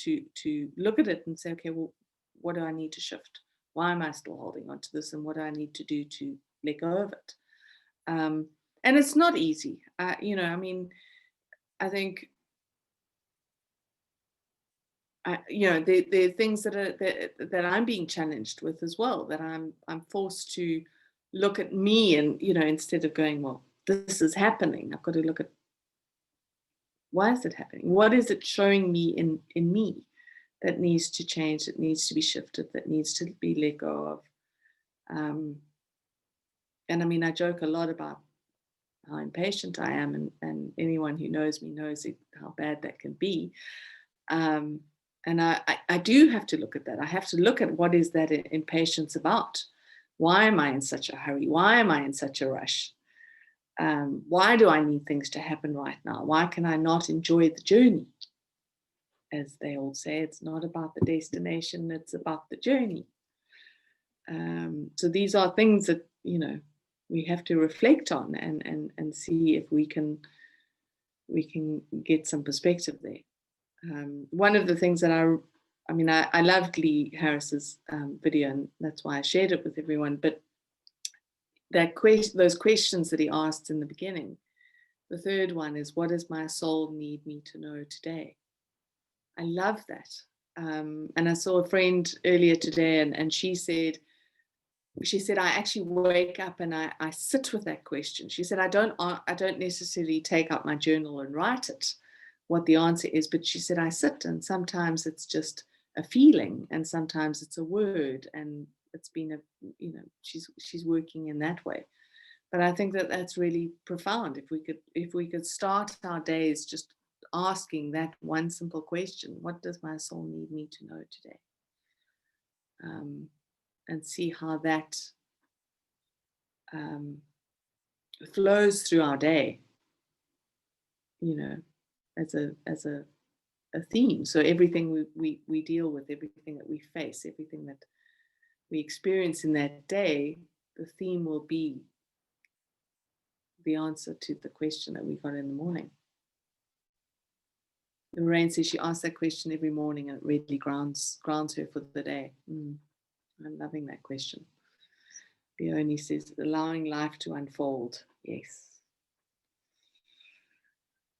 look at it and say, okay, well, what do I need to shift? Why am I still holding on to this? And what do I need to do to let go of it? And it's not easy. You know, I mean, I think, you know, there are things that I'm being challenged with as well, that I'm forced to look at me, and, you know, instead of going, well, this is happening, I've got to look at, why is it happening? What is it showing me in me that needs to change, that needs to be shifted, that needs to be let go of? And I mean, I joke a lot about how impatient I am, and anyone who knows me knows how bad that can be. And I do have to look at that. I have to look at, what is that impatience about? Why am I in such a hurry? Why am I in such a rush? Why do I need things to happen right now? Why can I not enjoy the journey? As they all say, it's not about the destination, it's about the journey. So these are things that, you know, we have to reflect on and see if we can get some perspective there. One of the things that I mean, I loved Lee Harris's video, and that's why I shared it with everyone. But those questions that he asked in the beginning, the third one is, what does my soul need me to know today? I love that. And I saw a friend earlier today, and she said, I actually wake up and I sit with that question. She said, I don't necessarily take out my journal and write it, what the answer is, but she said, I sit, and sometimes it's just a feeling, and sometimes it's a word, and it's been you know, she's working in that way. But I think that that's really profound. If we could start our days just asking that one simple question, what does my soul need me to know today? And see how that flows through our day, you know, as a theme. So everything we deal with, everything that we face, everything that we experience in that day, the theme will be the answer to the question that we got in the morning. Lorraine says she asks that question every morning, and it really grounds her for the day. I'm loving that question. Leonie says, allowing life to unfold. Yes.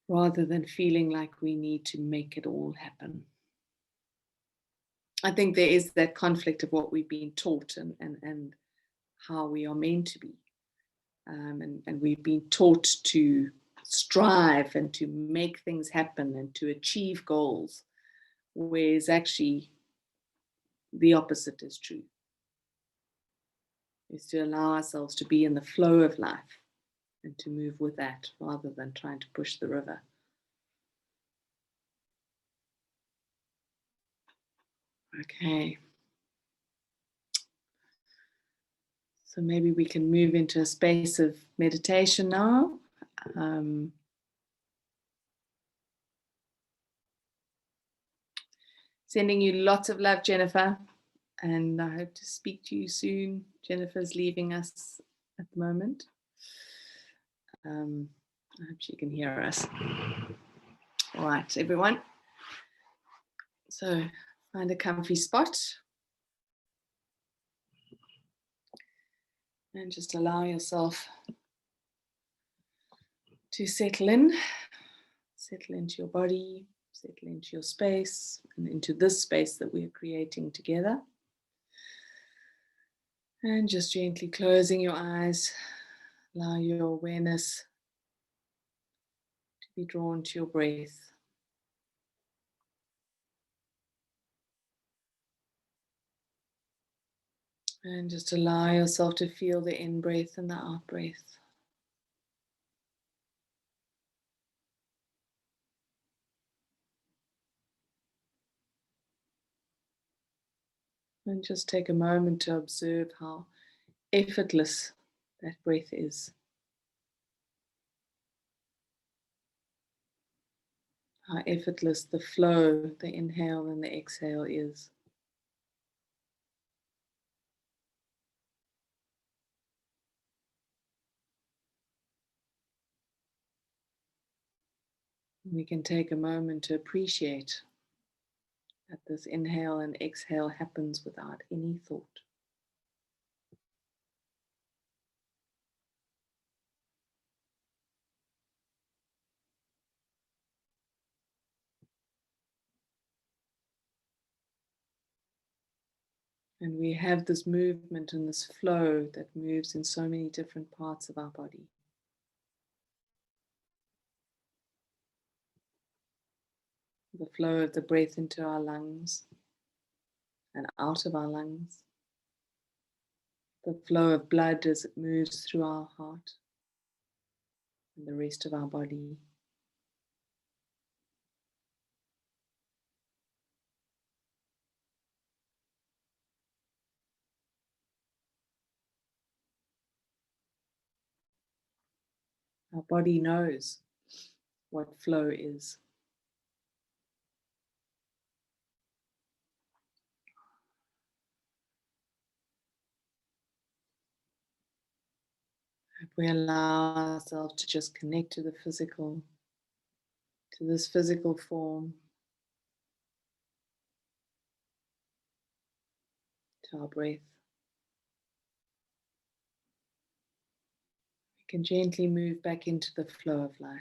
Rather than feeling like we need to make it all happen. I think there is that conflict of what we've been taught and how we are meant to be. And we've been taught to strive and to make things happen and to achieve goals, whereas actually the opposite is true. Is to allow ourselves to be in the flow of life and to move with that rather than trying to push the river. Okay. So maybe we can move into a space of meditation now. Sending you lots of love, Jennifer, and I hope to speak to you soon. Jennifer's leaving us at the moment. I hope she can hear us. All right, everyone. So find a comfy spot and just allow yourself to settle into your body, settle into your space, and into this space that we are creating together. And just gently closing your eyes, allow your awareness to be drawn to your breath. And just allow yourself to feel the in-breath and the out-breath. And just take a moment to observe how effortless that breath is. How effortless the flow, the inhale and the exhale is. We can take a moment to appreciate that this inhale and exhale happens without any thought. And we have this movement and this flow that moves in so many different parts of our body. The flow of the breath into our lungs and out of our lungs. The flow of blood as it moves through our heart and the rest of our body. Our body knows what flow is. If we allow ourselves to just connect to the physical, to this physical form, to our breath, we can gently move back into the flow of life.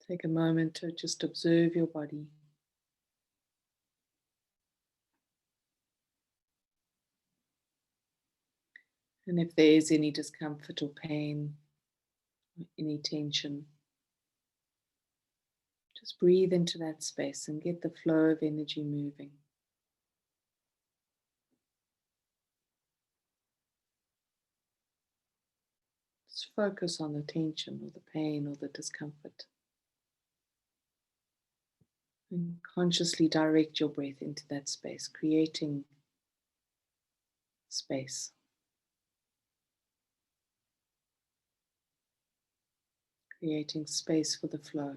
Take a moment to just observe your body. And if there is any discomfort or pain, or any tension, just breathe into that space and get the flow of energy moving. Just focus on the tension or the pain or the discomfort. And consciously direct your breath into that space, creating space. Creating space for the flow.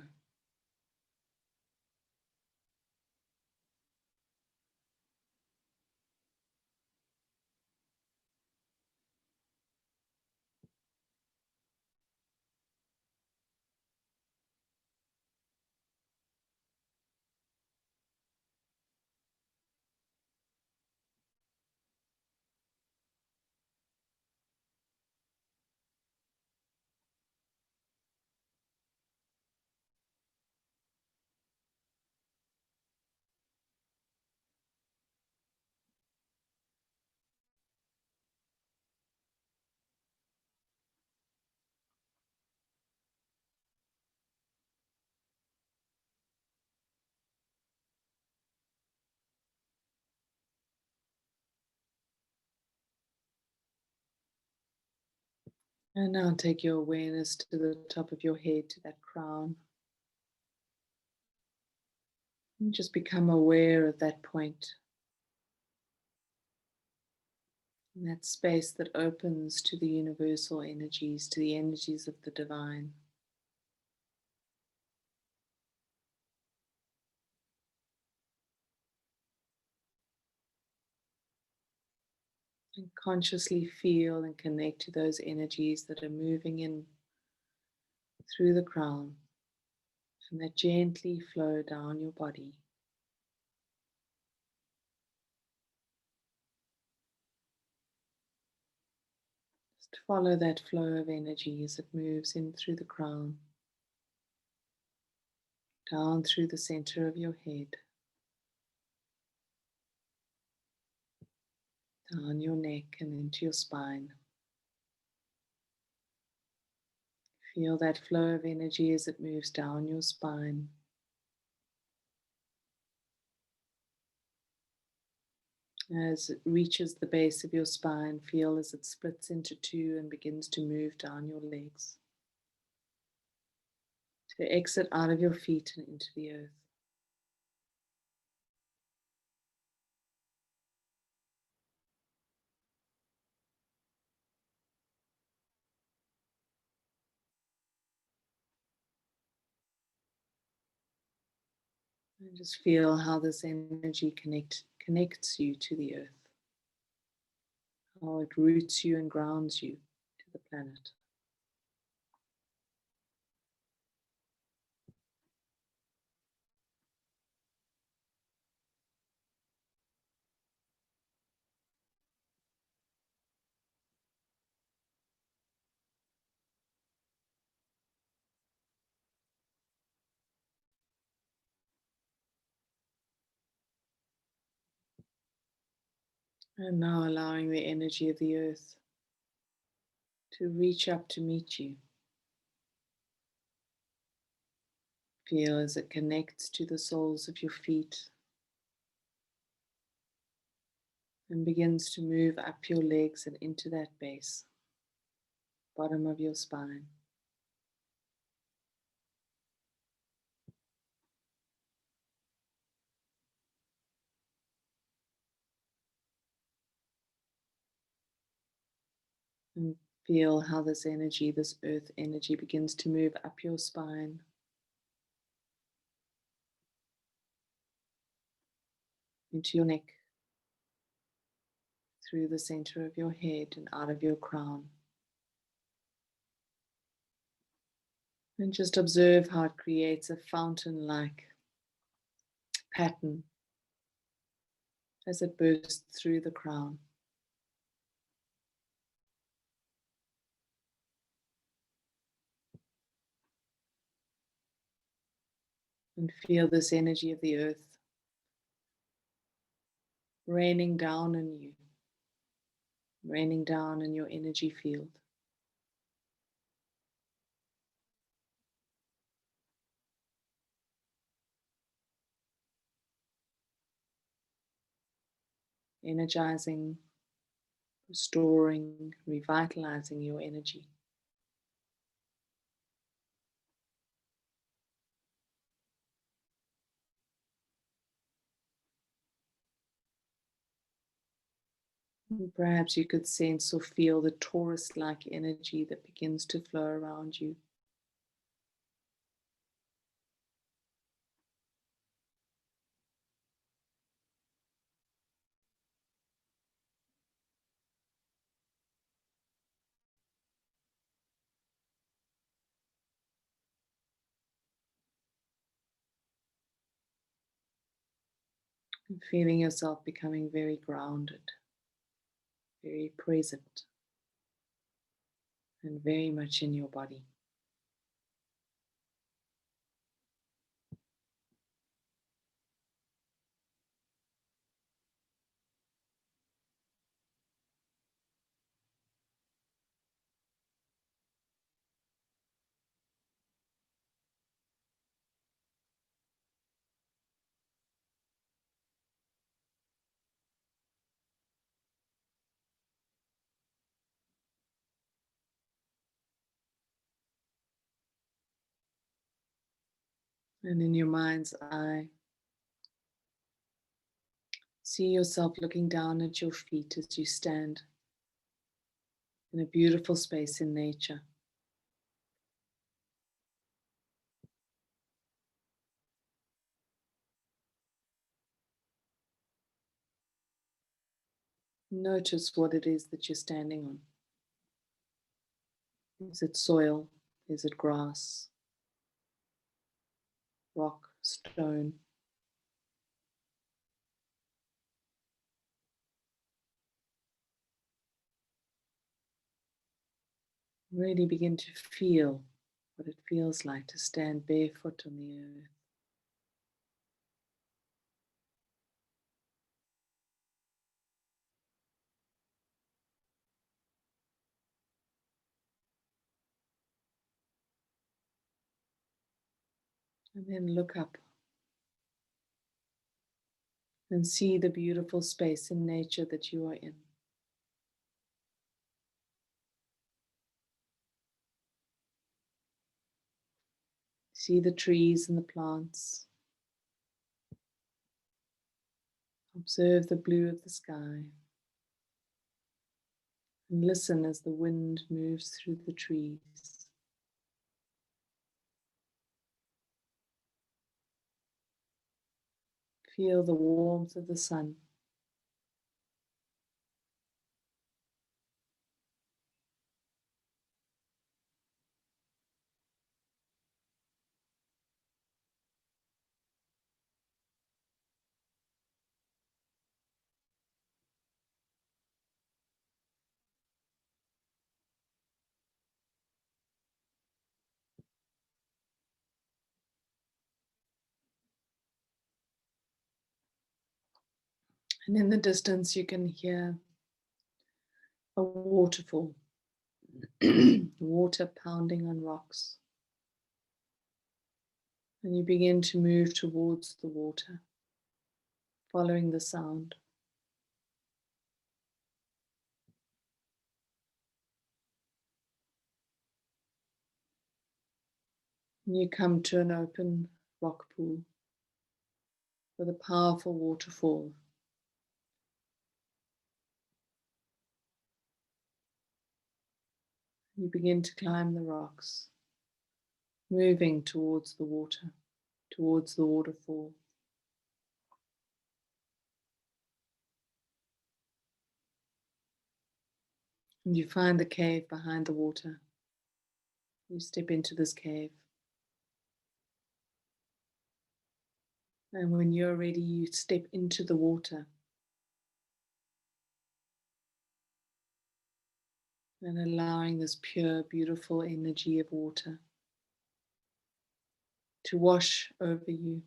And now take your awareness to the top of your head, to that crown. And just become aware of that point. And that space that opens to the universal energies, to the energies of the divine. And consciously feel and connect to those energies that are moving in through the crown and that gently flow down your body. Just follow that flow of energy as it moves in through the crown, down through the center of your head, down your neck and into your spine. Feel that flow of energy as it moves down your spine. As it reaches the base of your spine, feel as it splits into two and begins to move down your legs, to exit out of your feet and into the earth. And just feel how this energy connects you to the earth, how it roots you and grounds you to the planet. And now allowing the energy of the earth to reach up to meet you. Feel as it connects to the soles of your feet and begins to move up your legs and into that base, bottom of your spine. And feel how this energy, this earth energy, begins to move up your spine, into your neck, through the center of your head and out of your crown. And just observe how it creates a fountain-like pattern as it bursts through the crown. And feel this energy of the earth raining down on you, raining down in your energy field. Energizing, restoring, revitalizing your energy. And perhaps you could sense or feel the torus-like energy that begins to flow around you. And feeling yourself becoming very grounded, very present, and very much in your body. And in your mind's eye, see yourself looking down at your feet as you stand in a beautiful space in nature. Notice what it is that you're standing on. Is it soil? Is it grass? Rock, stone? Really begin to feel what it feels like to stand barefoot on the earth. And then look up and see the beautiful space in nature that you are in. See the trees and the plants. Observe the blue of the sky. And listen as the wind moves through the trees. Feel the warmth of the sun. And in the distance, you can hear a waterfall, water pounding on rocks. And you begin to move towards the water, following the sound. And you come to an open rock pool with a powerful waterfall. You begin to climb the rocks, moving towards the water, towards the waterfall. And you find the cave behind the water. You step into this cave. And when you're ready, you step into the water. And allowing this pure, beautiful energy of water to wash over you.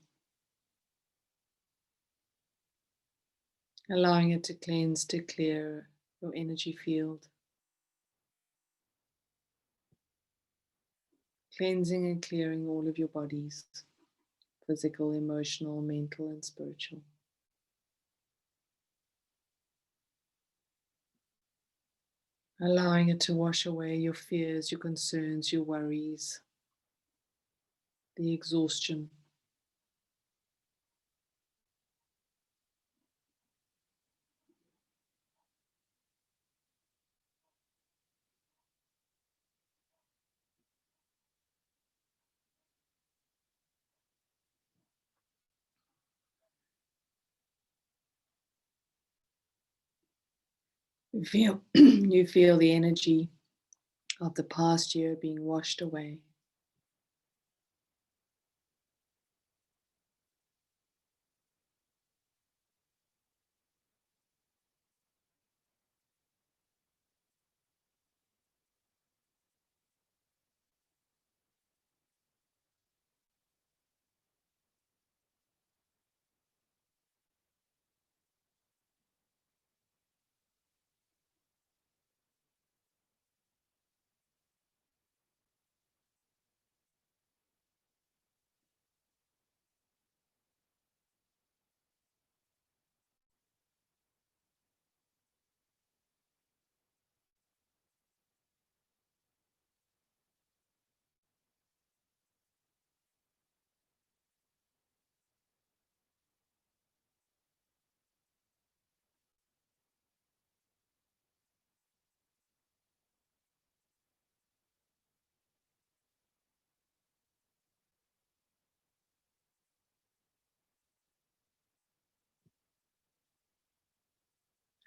Allowing it to cleanse, to clear your energy field. Cleansing and clearing all of your bodies, physical, emotional, mental, and spiritual. Allowing it to wash away your fears, your concerns, your worries, the exhaustion. You feel the energy of the past year being washed away.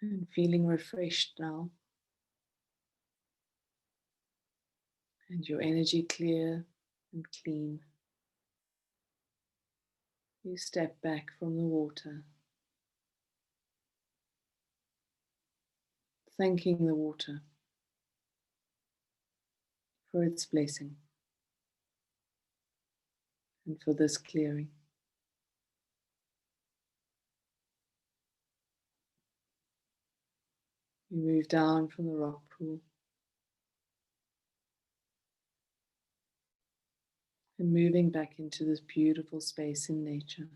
And feeling refreshed now. And your energy clear and clean. You step back from the water, thanking the water for its blessing and for this clearing. You move down from the rock pool And moving back into this beautiful space in nature.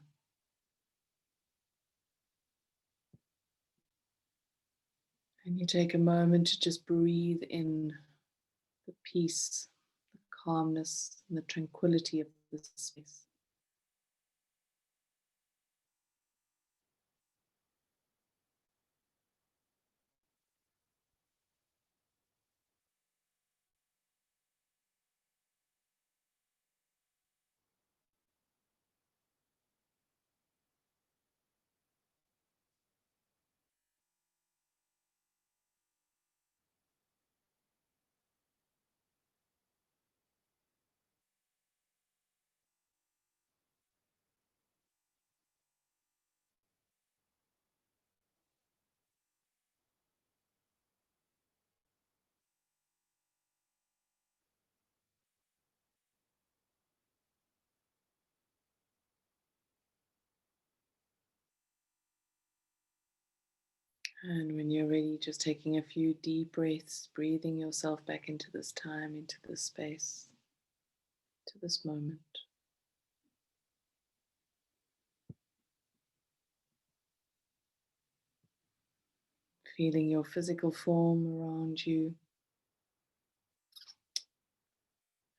And you take a moment to just breathe in the peace, the calmness, and the tranquility of this space. And when you're ready, just taking a few deep breaths, breathing yourself back into this time, into this space, to this moment. Feeling your physical form around you.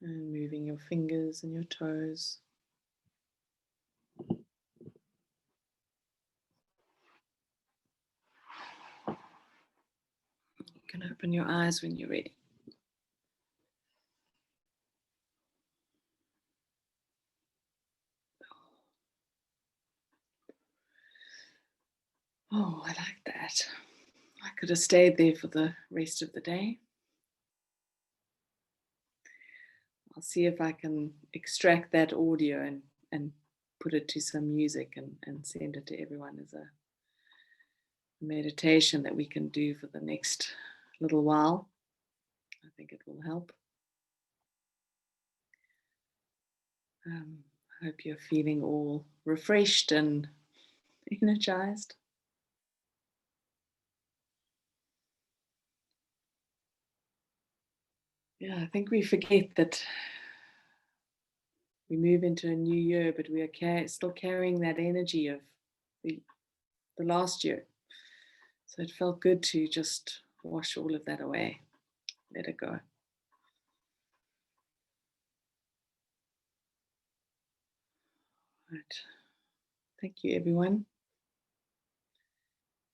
And moving your fingers and your toes. You can open your eyes when you're ready. Oh, I like that. I could have stayed there for the rest of the day. I'll see if I can extract that audio and put it to some music and send it to everyone as a meditation that we can do for the next little while. I think it will help. I hope you're feeling all refreshed and energized. Yeah, I think we forget that we move into a new year, but we are still carrying that energy of the last year. So it felt good to just wash all of that away, let it go. Right. Thank you, everyone.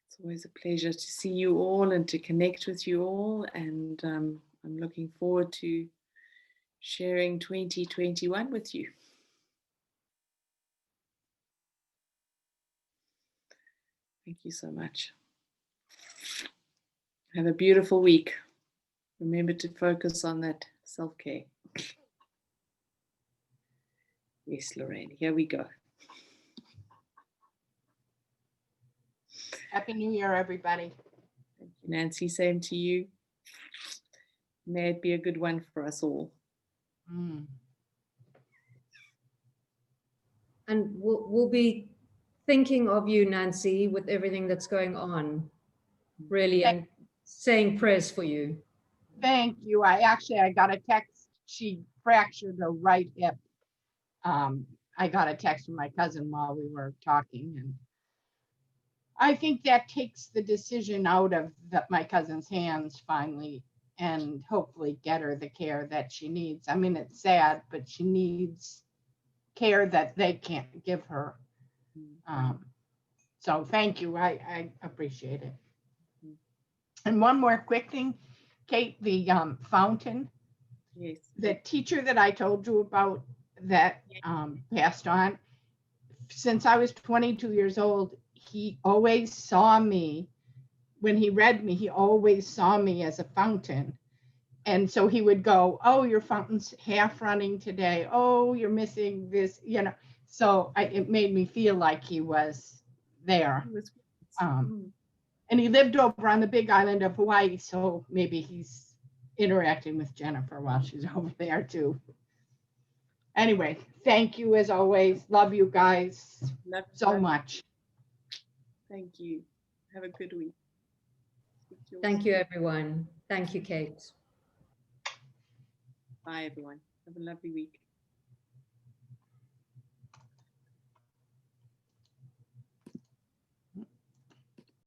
It's always a pleasure to see you all and to connect with you all. And I'm looking forward to sharing 2021 with you. Thank you so much. Have a beautiful week. Remember to focus on that self-care. Yes, Lorraine, here we go. Happy New Year, everybody. Thank you, Nancy. Same to you. May it be a good one for us all. And we'll be thinking of you, Nancy, with everything that's going on, really, and saying prayers for you. Thank you. I got a text. She fractured her right hip. I got a text from my cousin while we were talking, and I think that takes the decision out of my cousin's hands finally, and hopefully get her the care that she needs. I mean, it's sad, but she needs care that they can't give her. So thank you. I appreciate it. And one more quick thing, Kate, the fountain. Yes. The teacher that I told you about that passed on, since I was 22 years old, he always saw me, when he read me, he always saw me as a fountain. And so he would go, oh, your fountain's half running today. Oh, you're missing this, you know. So it made me feel like he was there. And he lived over on the big island of Hawaii. So maybe he's interacting with Jennifer while she's over there too. Anyway, thank you as always. Love you guys so much. Thank you. Have a good week. Thank you, everyone. Thank you, Kate. Bye, everyone. Have a lovely week.